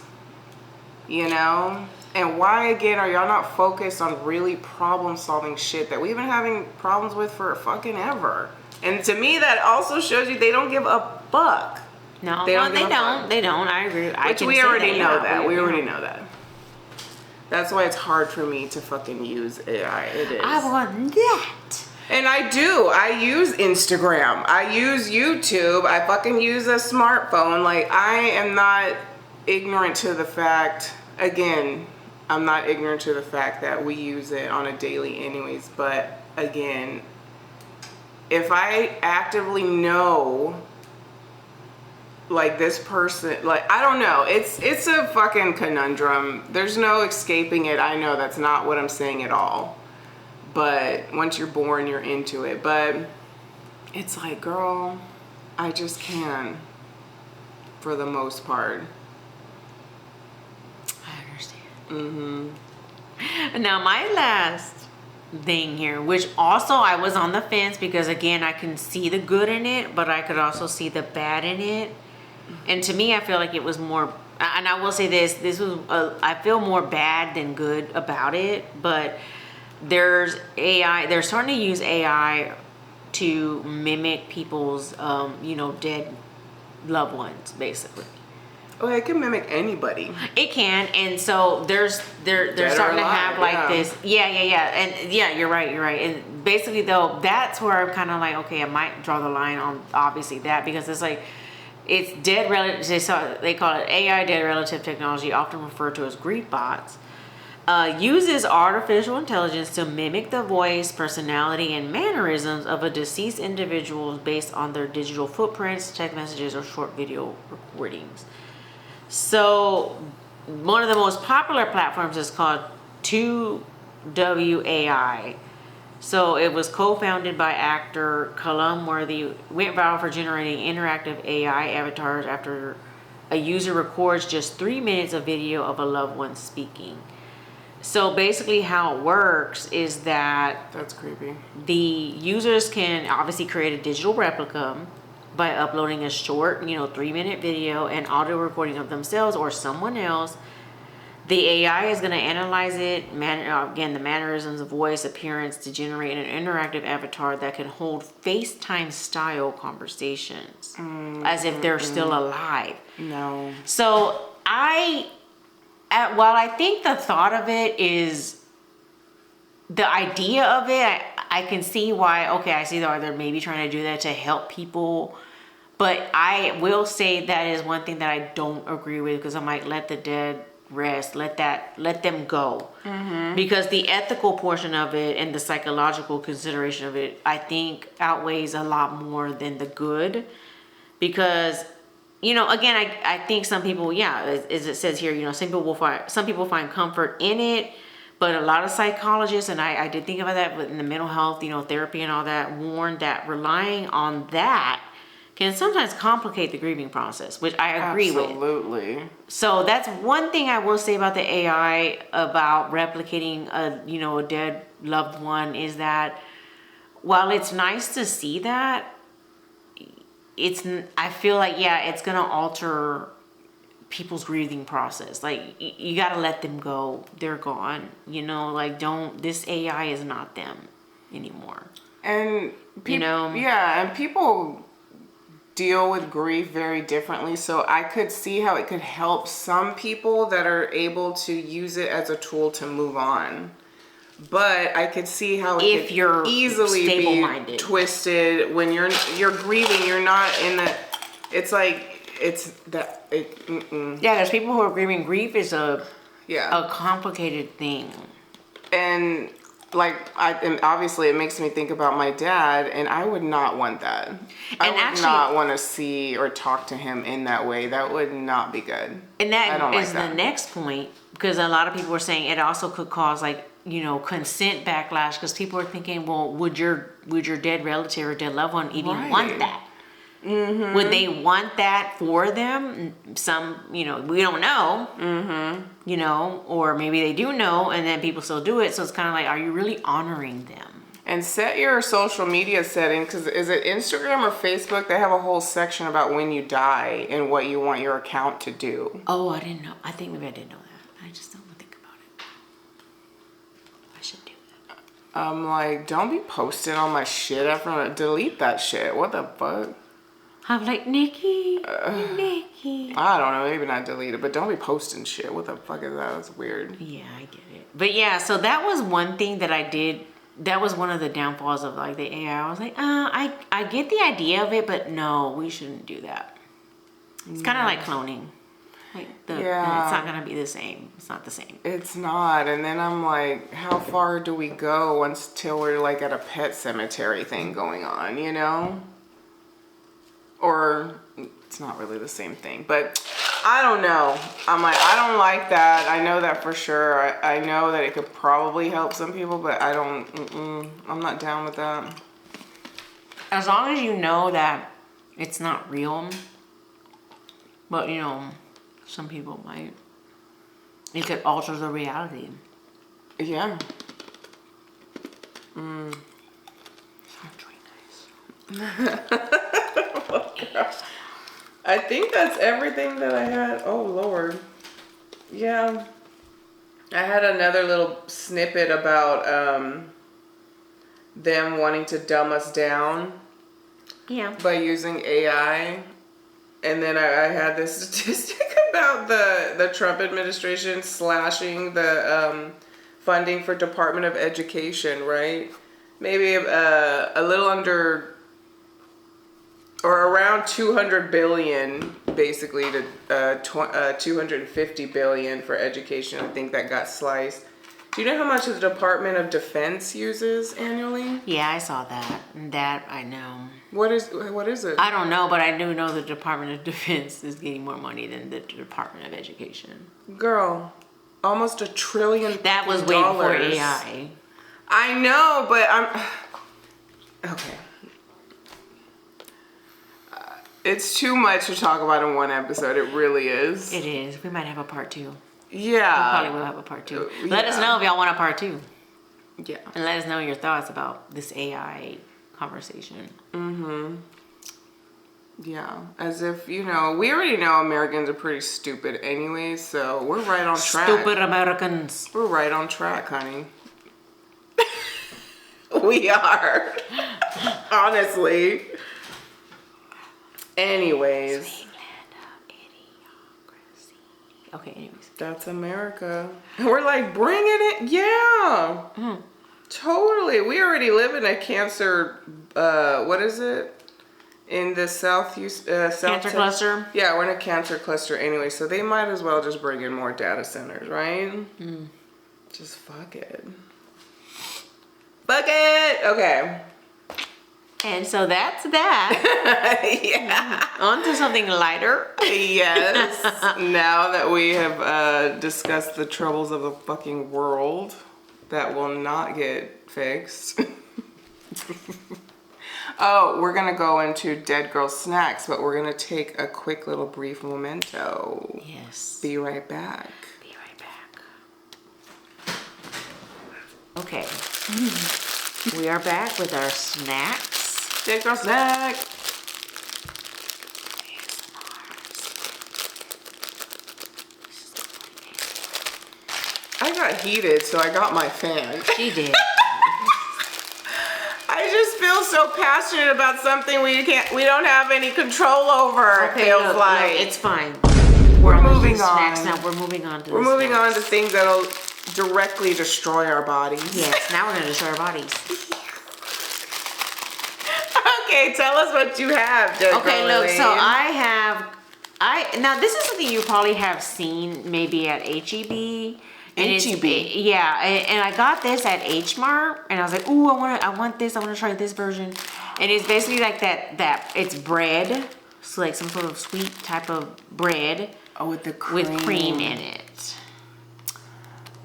Speaker 1: And why, again, are y'all not focused on really problem-solving shit that we've been having problems with for fucking ever? And to me, that also shows you they don't give a fuck.
Speaker 2: No, they don't. I agree.
Speaker 1: Which we already know that. We already know that. That's why it's hard for me to fucking use AI. It is.
Speaker 2: I want that.
Speaker 1: And I do. I use Instagram. I use YouTube. I fucking use a smartphone. Like, I am not ignorant to the fact, again, I'm not ignorant to the fact that we use it on a daily anyways. But again, if I actively know, like, this person, like, I don't know, it's a fucking conundrum. There's no escaping it. I know that's not what I'm saying at all. But once you're born, you're into it. But it's like, girl, I just can't, for the most part.
Speaker 2: I understand. Now, my last thing here, which also I was on the fence, because again, I can see the good in it, but I could also see the bad in it. And to me, I feel like it was more, and I will say this was, I feel more bad than good about it, but there's AI, they're starting to use AI to mimic people's, dead loved ones, basically.
Speaker 1: Oh, it can mimic anybody.
Speaker 2: It can, and so they're starting to have like this. Yeah, and yeah, you're right. And basically, though, that's where I'm kind of like, okay, I might draw the line on obviously that, because it's like, it's dead relative. They call it AI, dead relative technology, often referred to as Greek bots. Uses artificial intelligence to mimic the voice, personality, and mannerisms of a deceased individual based on their digital footprints, text messages, or short video recordings. So one of the most popular platforms is called 2WAI. So it was co-founded by actor Callum Worthy, went viral for generating interactive AI avatars after a user records just 3 minutes of video of a loved one speaking. So basically how it works is that
Speaker 1: that's creepy.
Speaker 2: The users can obviously create a digital replica by uploading a short, 3-minute video and audio recording of themselves or someone else. The AI is going to analyze it, again, the mannerisms of voice, appearance, to generate an interactive avatar that can hold FaceTime style conversations as if they're still alive.
Speaker 1: No.
Speaker 2: So while I think the thought of it is, the idea of it, I can see why, okay, I see that they're maybe trying to do that to help people. But I will say that is one thing that I don't agree with, because I might let the dead rest, let them go. Because the ethical portion of it and the psychological consideration of it, I think outweighs a lot more than the good. Because, again, I think some people, as it says here, some people find comfort in it, but a lot of psychologists, and I did think about that, but in the mental health, therapy and all that, warn that relying on that can sometimes complicate the grieving process, which I agree with.
Speaker 1: Absolutely.
Speaker 2: So that's one thing I will say about the AI about replicating a dead loved one, is that while it's nice to see that, I feel like, it's gonna alter people's grieving process. Like, you gotta let them go. They're gone. This AI is not them anymore.
Speaker 1: And and people deal with grief very differently, so I could see how it could help some people that are able to use it as a tool to move on. But I could see how it could easily be twisted when you're grieving. You're not in the. It's like
Speaker 2: there's people who are grieving. Grief is a complicated thing,
Speaker 1: and and obviously it makes me think about my dad, and I would not want that. I would not want to see or talk to him in that way. That would not be good.
Speaker 2: And that is the next point, because a lot of people are saying it also could cause consent backlash, because people are thinking, well, would your dead relative or dead loved one even want that? Would they want that for them? Some, we don't know. Or maybe they do know, and then people still do it. So it's kind of like, are you really honoring them?
Speaker 1: And set your social media setting, because is it Instagram or Facebook? They have a whole section about when you die and what you want your account to do.
Speaker 2: Oh, I didn't know. I think maybe I didn't know that. I just don't think about it. I should do that.
Speaker 1: I'm like, don't be posting all my shit after. Delete that shit. What the fuck?
Speaker 2: I'm like, Nikki.
Speaker 1: I don't know, maybe not delete it, but don't be posting shit. What the fuck is that? That's weird.
Speaker 2: Yeah, I get it. But so that was one thing that I did. That was one of the downfalls of the AI. I was like, I get the idea of it, but no, we shouldn't do that. It's kind of like cloning. It's not gonna be the same. It's not the same.
Speaker 1: It's not. And then I'm like, how far do we go until we're at a pet cemetery thing going on, Or it's not really the same thing, but I don't know. I'm like, I don't like that. I know that for sure. I know that it could probably help some people, but I'm not down with that.
Speaker 2: As long as you know that it's not real, but some people might. It could alter the reality.
Speaker 1: Yeah.
Speaker 2: Sounds really nice.
Speaker 1: Oh, gosh. I think that's everything that I had. Oh, Lord. Yeah. I had another little snippet about them wanting to dumb us down by using AI. And then I had this statistic about the Trump administration slashing the funding for Department of Education, right? Maybe a little under or around 200 billion, basically, to 250 billion for education. I think that got sliced. Do you know how much the Department of Defense uses annually?
Speaker 2: Yeah, I saw that. That I know.
Speaker 1: What is it?
Speaker 2: I don't know, but I do know the Department of Defense is getting more money than the Department of Education.
Speaker 1: Girl, almost $1 trillion.
Speaker 2: That was way before AI.
Speaker 1: I know, but okay. It's too much to talk about in one episode. It really is.
Speaker 2: It is. We might have a part 2.
Speaker 1: Yeah.
Speaker 2: We probably will have a part 2. Let us know if y'all want a part 2.
Speaker 1: Yeah.
Speaker 2: And let us know your thoughts about this AI conversation.
Speaker 1: Mm-hmm. Yeah. As if, we already know Americans are pretty stupid anyway, so we're right on track.
Speaker 2: Stupid Americans.
Speaker 1: We're right on track, honey. We are. Honestly. Anyways.
Speaker 2: Okay, anyways.
Speaker 1: That's America. We're like, bringing it. Yeah.
Speaker 2: Mm.
Speaker 1: Totally. We already live in a cancer, what is it? In the South
Speaker 2: Cancer cluster?
Speaker 1: Yeah, we're in a cancer cluster anyway, so they might as well just bring in more data centers, right?
Speaker 2: Mm.
Speaker 1: Just fuck it. Fuck it! Okay.
Speaker 2: And so that's that.
Speaker 1: Yeah.
Speaker 2: On to something lighter.
Speaker 1: Yes. Now that we have discussed the troubles of the fucking world that will not get fixed. Oh, we're going to go into Dead Girlz Snacks, but we're going to take a quick little brief memento.
Speaker 2: Yes.
Speaker 1: Be right back.
Speaker 2: Be right back. Okay. We are back with our snacks.
Speaker 1: Dead Girlz Snack. I got heated, so I got my fan.
Speaker 2: She did.
Speaker 1: I just feel so passionate about something we don't have any control over.
Speaker 2: Okay,
Speaker 1: feels
Speaker 2: look,
Speaker 1: like
Speaker 2: it's fine.
Speaker 1: we're
Speaker 2: on
Speaker 1: moving
Speaker 2: snacks
Speaker 1: on.
Speaker 2: now. We're moving on to.
Speaker 1: We're
Speaker 2: the
Speaker 1: moving on
Speaker 2: snacks.
Speaker 1: to things that'll directly destroy our bodies.
Speaker 2: Yes. Now we're gonna destroy our bodies.
Speaker 1: Okay, tell us what you have, Dead
Speaker 2: Okay,
Speaker 1: Girl
Speaker 2: look.
Speaker 1: Elaine.
Speaker 2: So now this is something you probably have seen maybe at HEB. And
Speaker 1: HEB?
Speaker 2: Yeah, and I got this at H Mart, and I was like, ooh, I want this. I want to try this version. And it's basically like that. It's bread, so like some sort of sweet type of bread.
Speaker 1: Oh, with the cream.
Speaker 2: With cream in it.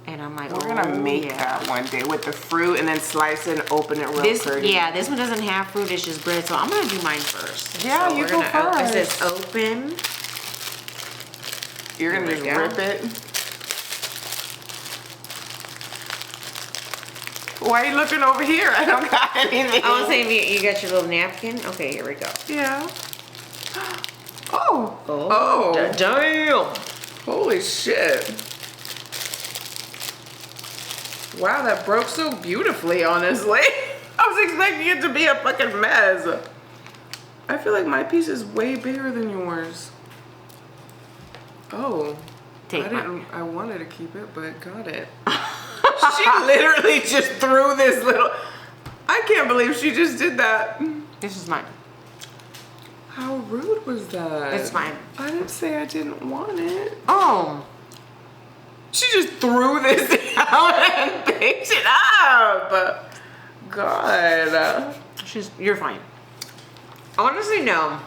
Speaker 2: And I'm like,
Speaker 1: We're gonna make that one day with the fruit and then slice it and open it real pretty.
Speaker 2: Yeah, this one doesn't have fruit, it's just bread. So I'm gonna do mine first.
Speaker 1: Yeah,
Speaker 2: so
Speaker 1: you go first.
Speaker 2: It says open.
Speaker 1: You're gonna just rip it. Why are you looking over here? I don't got anything.
Speaker 2: I was saying you got your little napkin. Okay, here we go.
Speaker 1: Yeah. Oh.
Speaker 2: Damn.
Speaker 1: Holy shit. Wow, that broke so beautifully, honestly. I was expecting it to be a fucking mess. I feel like my piece is way bigger than yours. Oh. I wanted to keep it, but got it. She literally just threw this little... I can't believe she just did that.
Speaker 2: This is mine.
Speaker 1: How rude was that?
Speaker 2: It's mine.
Speaker 1: I didn't say I didn't want it.
Speaker 2: Oh.
Speaker 1: She just threw this out and picked it up. God.
Speaker 2: You're fine. Honestly, no.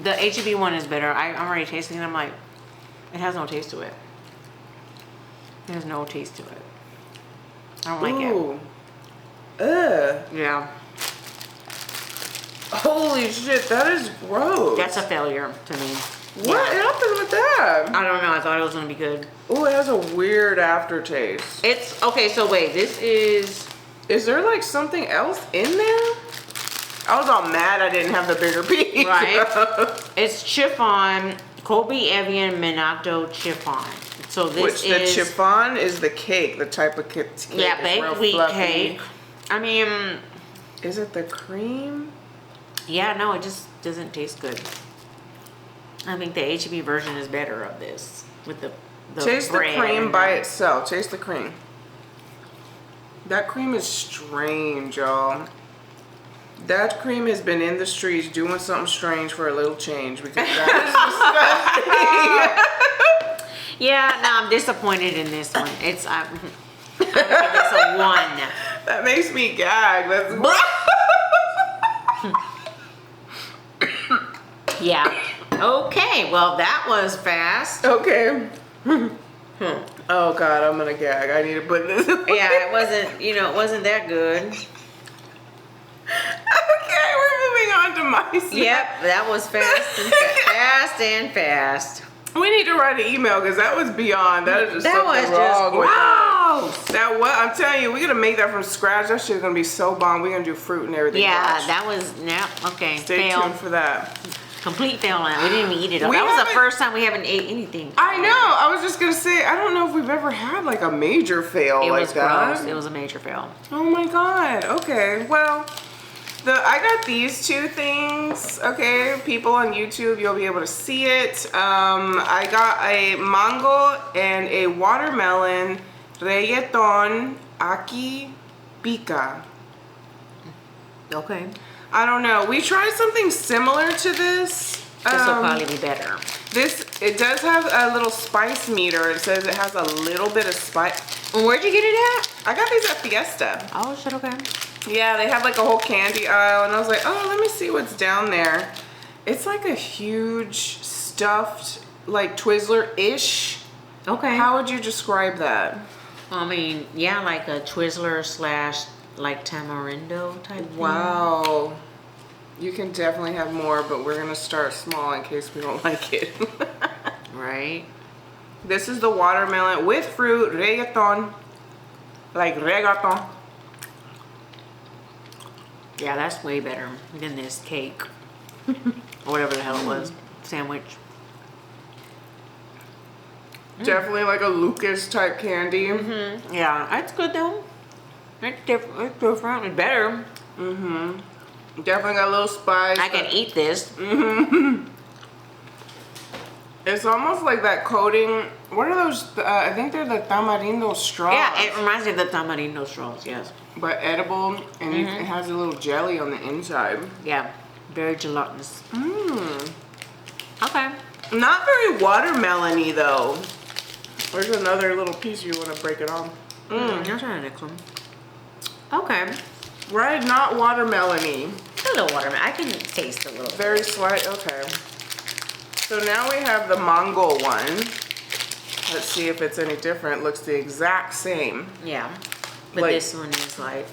Speaker 2: The HEB one is better. I'm already tasting it. I'm like, it has no taste to it. There's no taste to it. I don't like
Speaker 1: Ooh.
Speaker 2: it. Yeah.
Speaker 1: Holy shit, that is gross.
Speaker 2: That's a failure to me.
Speaker 1: What happened with that?
Speaker 2: I don't know. I thought it was gonna be good.
Speaker 1: Oh, it has a weird aftertaste.
Speaker 2: It's okay. So wait, this is.
Speaker 1: Is there like something else in there? I was all mad I didn't have the bigger piece.
Speaker 2: Right. It's chiffon, Colby Evian Minato chiffon. So this
Speaker 1: the chiffon is the cake, the type of cake.
Speaker 2: Yeah, baked wheat cake. I mean,
Speaker 1: is it the cream?
Speaker 2: Yeah, no, it just doesn't taste good. I think the HEB version is better of this with the
Speaker 1: Taste the
Speaker 2: bread
Speaker 1: cream
Speaker 2: and
Speaker 1: by itself. Taste the cream. That cream is strange, y'all. That cream has been in the streets doing something strange for a little change because that is disgusting.
Speaker 2: Yeah, no, I'm disappointed in this one. It's I'm gonna give this a 1.
Speaker 1: That makes me gag. That's
Speaker 2: Yeah. Okay. Well, that was fast.
Speaker 1: okay. Oh God, I'm gonna gag. I need to put this away.
Speaker 2: Yeah, it wasn't, it wasn't that good.
Speaker 1: Okay, we're moving on to my snack.
Speaker 2: Yep, that was fast and fast.
Speaker 1: We need to write an email because that was beyond. That is just
Speaker 2: That was
Speaker 1: something wrong with
Speaker 2: gross.
Speaker 1: that. What I'm telling you, we're gonna make that from scratch. That shit's gonna be so bomb. We're gonna do fruit and everything.
Speaker 2: Yeah,
Speaker 1: Watch.
Speaker 2: that was, okay.
Speaker 1: Stay
Speaker 2: fail.
Speaker 1: tuned for that.
Speaker 2: Complete fail on that. We didn't even eat it.
Speaker 1: We
Speaker 2: That was the
Speaker 1: haven't-
Speaker 2: first time we haven't ate anything.
Speaker 1: I know. I was just gonna say, I don't know if we've ever had like a major fail
Speaker 2: It
Speaker 1: like
Speaker 2: was
Speaker 1: that.
Speaker 2: gross. It was a major fail.
Speaker 1: Oh my God. Okay. Well, I got these two things. Okay, people on YouTube, you'll be able to see it. I got a mango and a watermelon reggaeton aquí pica.
Speaker 2: Okay.
Speaker 1: I don't know. We tried something similar to this.
Speaker 2: This will probably be better.
Speaker 1: It does have a little spice meter. It says it has a little bit of spice.
Speaker 2: Where'd you get it at?
Speaker 1: I got these at Fiesta.
Speaker 2: Oh, shit, okay.
Speaker 1: Yeah, they have like a whole candy aisle, and I was like, oh, let me see what's down there. It's like a huge stuffed, like Twizzler-ish.
Speaker 2: Okay.
Speaker 1: How would you describe that?
Speaker 2: I mean, yeah, like a Twizzler / like tamarindo type thing.
Speaker 1: Wow. You can definitely have more, but we're gonna start small in case we don't like it.
Speaker 2: Right.
Speaker 1: This is the watermelon with fruit, reggaeton. Like reggaeton.
Speaker 2: Yeah, that's way better than this cake. Or whatever the hell it was. Sandwich.
Speaker 1: Definitely like a Lucas type candy.
Speaker 2: Mm-hmm. Yeah, that's good though. It's different. It's different. It's better.
Speaker 1: Mm-hmm. Definitely got a little spice.
Speaker 2: I can eat this.
Speaker 1: Mm-hmm. It's almost like that coating. What are those? I think they're the tamarindo straws.
Speaker 2: Yeah, it reminds me of the tamarindo straws, yes.
Speaker 1: But edible, and it has a little jelly on the inside.
Speaker 2: Yeah, very gelatinous.
Speaker 1: Mmm.
Speaker 2: Okay.
Speaker 1: Not very watermelon-y though. There's another little piece you want to break it off.
Speaker 2: I'll try the next one. Okay.
Speaker 1: Right, not watermelon-y.
Speaker 2: A little watermelon. I can taste a little.
Speaker 1: Very slight, okay. So now we have the mango one. Let's see if it's any different. Looks the exact same.
Speaker 2: Yeah. But
Speaker 1: Like-
Speaker 2: this one is like,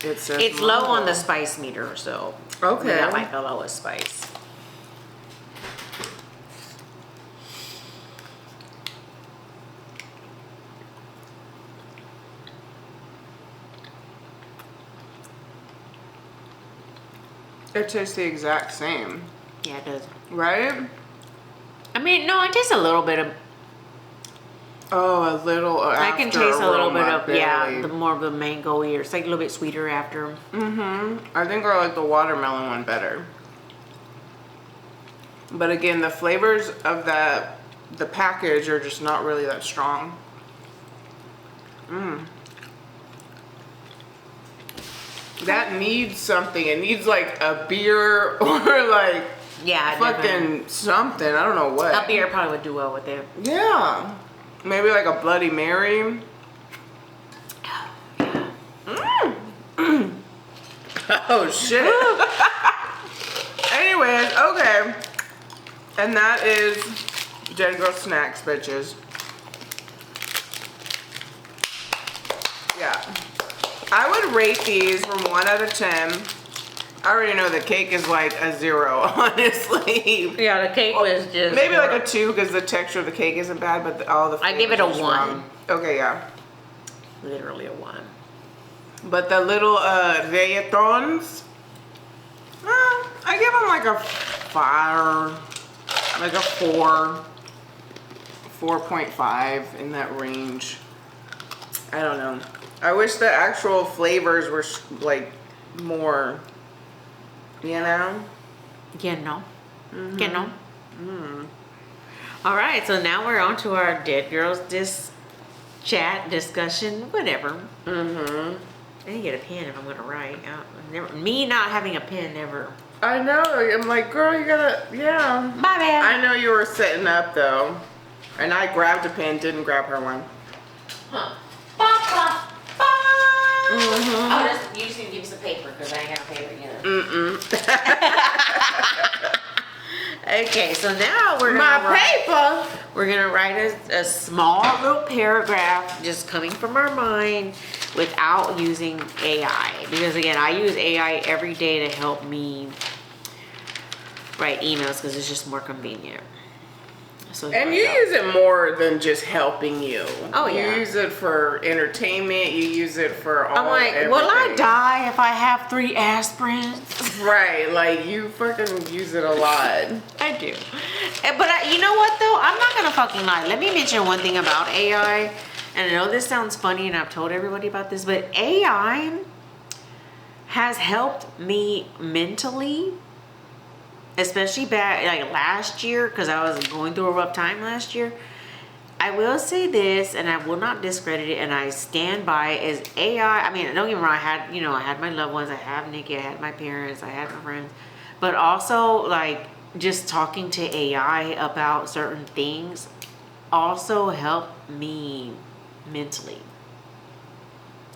Speaker 1: It says
Speaker 2: it's low
Speaker 1: mango.
Speaker 2: on the spice meter, so.
Speaker 1: Okay.
Speaker 2: We got like the lowest spice.
Speaker 1: It tastes the exact same,
Speaker 2: Yeah, it does.
Speaker 1: right?
Speaker 2: I mean, no, it tastes a little bit of,
Speaker 1: Oh, a little.
Speaker 2: I can taste a little bit
Speaker 1: aroma,
Speaker 2: of, yeah,
Speaker 1: barely.
Speaker 2: the more of the mango-y, or it's like a little bit sweeter after.
Speaker 1: I think I like the watermelon one better. But again, the flavors of the package are just not really that strong. That needs something. It needs like a beer or like
Speaker 2: Yeah, definitely.
Speaker 1: fucking something. I don't know what.
Speaker 2: A beer probably would do well with it.
Speaker 1: Yeah. Maybe like a Bloody Mary. Oh shit. Anyways, okay. And that is Dead Girlz Snacks, bitches. Yeah. I would rate these from 1 out of 10. I already know the cake is like a 0, honestly.
Speaker 2: Yeah, the cake was just.
Speaker 1: Maybe like a 2 because the texture of the cake isn't bad, but all the
Speaker 2: I give it a
Speaker 1: flavors are
Speaker 2: 1.
Speaker 1: strong. Okay, yeah.
Speaker 2: Literally a 1.
Speaker 1: But the little reggaetons, I give them like a 5, like a 4, 4.5 in that range. I don't know. I wish the actual flavors were like more, you know?
Speaker 2: You know. You know. All right, so now we're on to our Dead Girlz chat, discussion, whatever. I need to get a pen if I'm going to write. Me not having a pen never.
Speaker 1: I know. I'm like, girl, you gotta, yeah.
Speaker 2: My bad.
Speaker 1: I know you were setting up though. And I grabbed a pen, didn't grab her one.
Speaker 2: Huh. Ba, ba, ba. Oh, you just need to give me some paper because I ain't got no paper either. Okay, so now we're gonna write a small little paragraph just coming from our mind without using AI. Because again, I use AI every day to help me write emails because it's just more convenient. So
Speaker 1: and you use it more than just helping you.
Speaker 2: Oh yeah.
Speaker 1: You use it for entertainment. You use it for all.
Speaker 2: I'm like,
Speaker 1: everything.
Speaker 2: will I die if I have 3 aspirins?
Speaker 1: Right, like you fucking use it a lot.
Speaker 2: I do. But you know what though? I'm not gonna fucking lie. Let me mention one thing about AI. And I know this sounds funny and I've told everybody about this, but AI has helped me mentally. Especially back like last year, because I was going through a rough time last year. I will say this, and I will not discredit it, and I stand by is AI. I mean, don't get me wrong. I had my loved ones. I have Nikki. I had my parents. I had my friends. But also, like, just talking to AI about certain things also helped me mentally.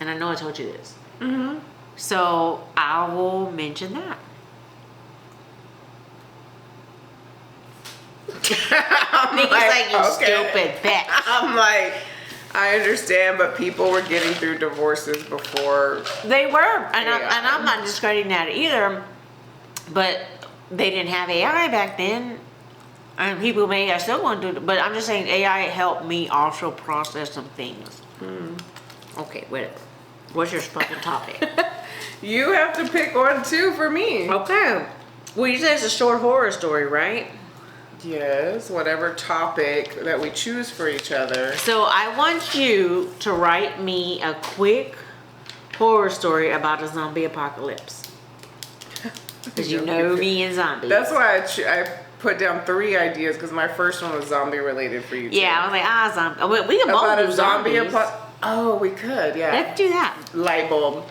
Speaker 2: And I know I told you this. Mm-hmm. So I will mention that. Nikki's like, you stupid bitch.
Speaker 1: I'm like, I understand, but people were getting through divorces before.
Speaker 2: They were, and I'm not discrediting that either. But they didn't have AI back then, and people may I still want to do it. But I'm just saying, AI helped me also process some things. Okay, whatever. What's your fucking topic?
Speaker 1: You have to pick one too for me.
Speaker 2: Okay. Well, you said it's a short horror story, right?
Speaker 1: Yes, whatever topic that we choose for each other.
Speaker 2: So I want you to write me a quick horror story about a zombie apocalypse. Because you know me and zombies.
Speaker 1: That's why I put down 3 ideas, because my first one was zombie related for you too.
Speaker 2: Yeah, I was like, zombie. We can both do zombies.
Speaker 1: Oh, we could, yeah.
Speaker 2: Let's do that.
Speaker 1: Light bulb.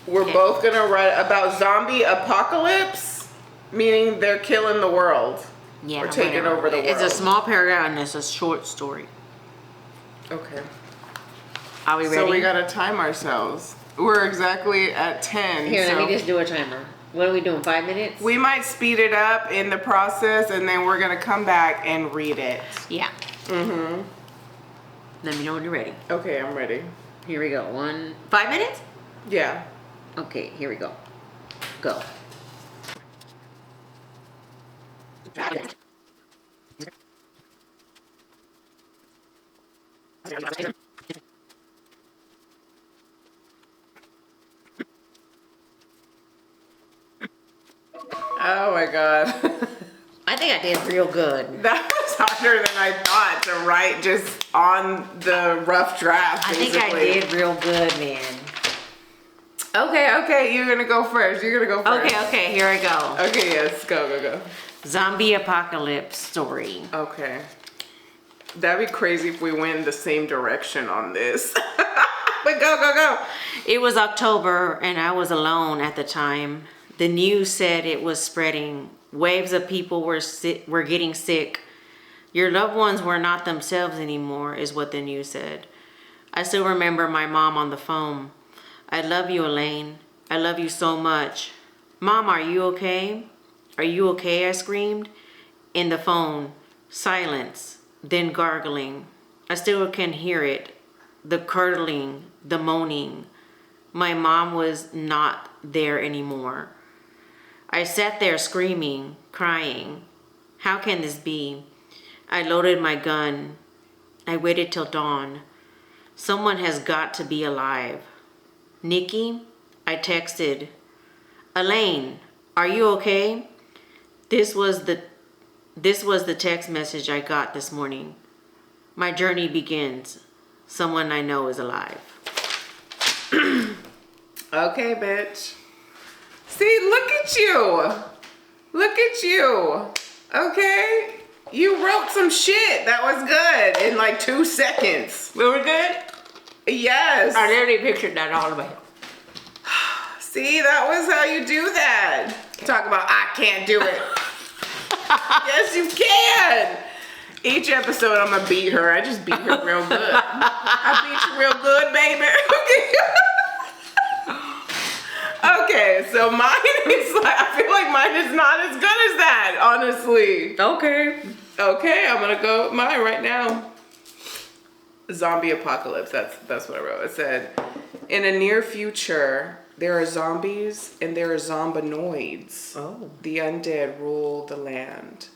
Speaker 1: We're both gonna write about zombie apocalypse, meaning they're killing the world.
Speaker 2: Yeah,
Speaker 1: or taking over the world.
Speaker 2: It's a small paragraph and it's a short story.
Speaker 1: Okay.
Speaker 2: Are we ready?
Speaker 1: So we gotta time ourselves. We're exactly at 10.
Speaker 2: Here, let me just do a timer. What are we doing, 5 minutes?
Speaker 1: We might speed it up in the process, and then we're gonna come back and read it.
Speaker 2: Yeah.
Speaker 1: Mm-hmm.
Speaker 2: Let me know when you're ready.
Speaker 1: Okay, I'm ready.
Speaker 2: Here we go. 5 minutes?
Speaker 1: Yeah.
Speaker 2: Okay, here we go. Go.
Speaker 1: Oh my god.
Speaker 2: I think I did real good.
Speaker 1: That was harder than I thought to write just on the rough draft, basically.
Speaker 2: I think I did real good, man.
Speaker 1: Okay, you're gonna go first.
Speaker 2: Okay, here I go.
Speaker 1: Okay, yes, go.
Speaker 2: Zombie apocalypse story.
Speaker 1: Okay. That'd be crazy if we went in the same direction on this. But go.
Speaker 2: It was October and I was alone at the time. The news said it was spreading. Waves of people were getting sick. Your loved ones were not themselves anymore, is what the news said. I still remember my mom on the phone. I love you, Elaine. I love you so much. Mom, are you okay? Are you okay? I screamed. In the phone, silence, then gargling. I still can hear it. The curdling, the moaning. My mom was not there anymore. I sat there screaming, crying. How can this be? I loaded my gun. I waited till dawn. Someone has got to be alive. Nikki, I texted. Elaine, are you okay? This was the text message I got this morning. My journey begins. Someone I know is alive.
Speaker 1: Okay, bitch. See, look at you. Okay? You wrote some shit that was good in like 2 seconds.
Speaker 2: We were good?
Speaker 1: Yes.
Speaker 2: I literally pictured that all the way.
Speaker 1: See, that was how you do that. Talk about, I can't do it. Yes, you can. Each episode, I'm gonna beat her. I just beat her real good. I beat you real good, baby. Okay, so mine is like, I feel like mine is not as good as that, honestly. Okay, I'm gonna go with mine right now. Zombie apocalypse, that's what I wrote. It said, in a near future, there are zombies and there are zombanoids.
Speaker 2: Oh.
Speaker 1: The undead rule the land.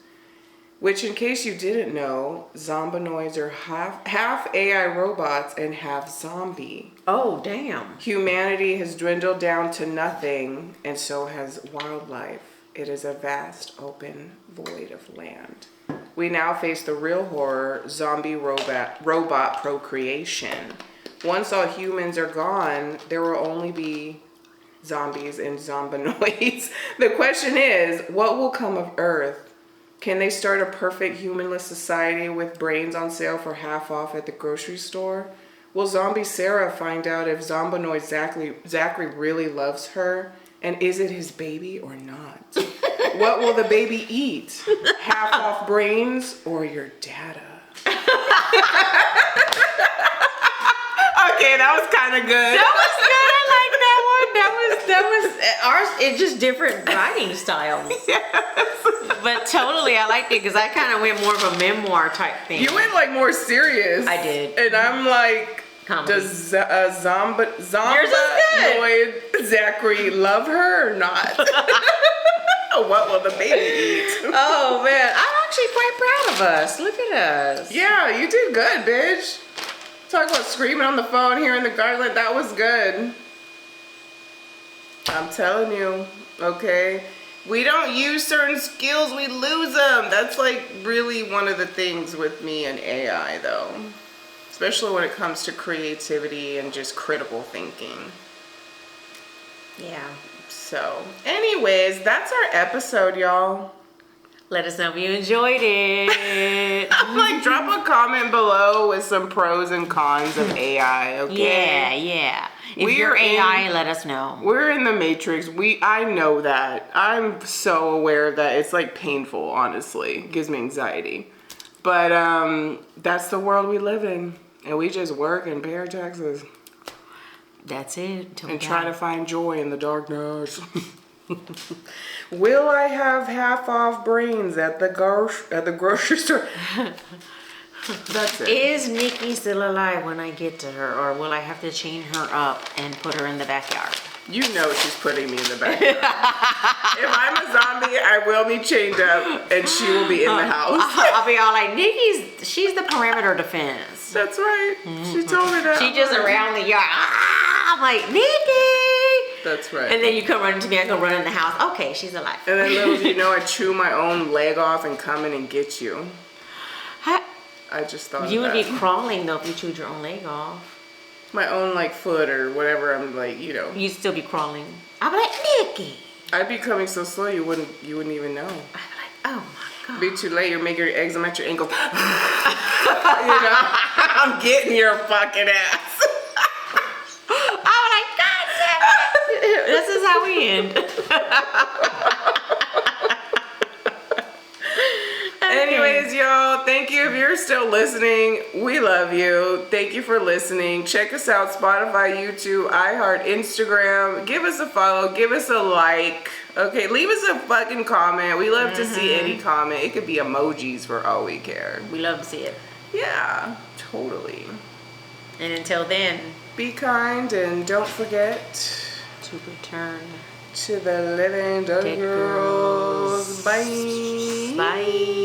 Speaker 1: Which, in case you didn't know, zombanoids are half AI robots and half zombie.
Speaker 2: Oh, damn.
Speaker 1: Humanity has dwindled down to nothing, and so has wildlife. It is a vast, open void of land. We now face the real horror, zombie robot procreation. Once all humans are gone, there will only be zombies and zombanoids. The question is, what will come of Earth? Can they start a perfect humanless society with brains on sale for half off at the grocery store? Will zombie Sarah find out if Zombanoid Zachary really loves her? And is it his baby or not? What will the baby eat? Half off brains or your data? Okay, that was kind of good.
Speaker 2: That was good. I like that one. That was ours. It's just different writing styles.
Speaker 1: Yes.
Speaker 2: But totally, I liked it because I kind of went more of a memoir type thing.
Speaker 1: You went like more serious.
Speaker 2: I did.
Speaker 1: And I'm like,
Speaker 2: Comedy.
Speaker 1: does Zombanoid Zachary love her or not? What will the baby eat?
Speaker 2: Oh man, I'm actually quite proud of us. Look at us.
Speaker 1: Yeah, you did good, bitch. Talk about screaming on the phone here in the garden. That was good. I'm telling you, okay? We don't use certain skills, we lose them. That's like really one of the things with me and AI though. Especially when it comes to creativity and just critical thinking.
Speaker 2: Yeah.
Speaker 1: So, anyways, that's our episode, y'all.
Speaker 2: Let us know if you enjoyed it.
Speaker 1: Like, drop a comment below with some pros and cons of AI, okay?
Speaker 2: Yeah. If you're AI, let us know.
Speaker 1: We're in the Matrix. I know that. I'm so aware of that. It's like painful, honestly. It gives me anxiety. But that's the world we live in. And we just work and pay our taxes.
Speaker 2: That's it.
Speaker 1: And try to find joy in the darkness. Will I have half off brains at the grocery store? That's it.
Speaker 2: Is Nikki still alive when I get to her, or will I have to chain her up and put her in the backyard?
Speaker 1: You know she's putting me in the backyard. If I'm a zombie, I will be chained up and she will be in the house.
Speaker 2: I'll be all like, she's the perimeter defense.
Speaker 1: That's right. She told me that.
Speaker 2: She just around the yard. I'm like, Nikki.
Speaker 1: That's right.
Speaker 2: And then you come running to me, I go run in the house. Okay, she's alive.
Speaker 1: And then little do you know, I chew my own leg off and come in and get you. I just thought
Speaker 2: you
Speaker 1: of
Speaker 2: would
Speaker 1: that.
Speaker 2: be crawling though if you chewed your own leg off.
Speaker 1: My own like foot or whatever. I'm like, you know.
Speaker 2: You'd still be crawling. I'd be like, Nikki.
Speaker 1: I'd be coming so slow you wouldn't even know.
Speaker 2: I'd be like, oh my God.
Speaker 1: Be too late. You'll make your eczema at your ankle. You know, I'm getting your fucking ass.
Speaker 2: I'm like, God damn it. This is how we end.
Speaker 1: Anyways, y'all, thank you if you're still listening. We love you. Thank you for listening. Check us out, Spotify, YouTube, iHeart, Instagram. Give us a follow. Give us a like. Okay, leave us a fucking comment. We love to see any comment. It could be emojis for all we care.
Speaker 2: We love to see it.
Speaker 1: Yeah, totally.
Speaker 2: And until then,
Speaker 1: be kind and don't forget
Speaker 2: to return
Speaker 1: to the Living Dead Girlz. Bye.
Speaker 2: Bye.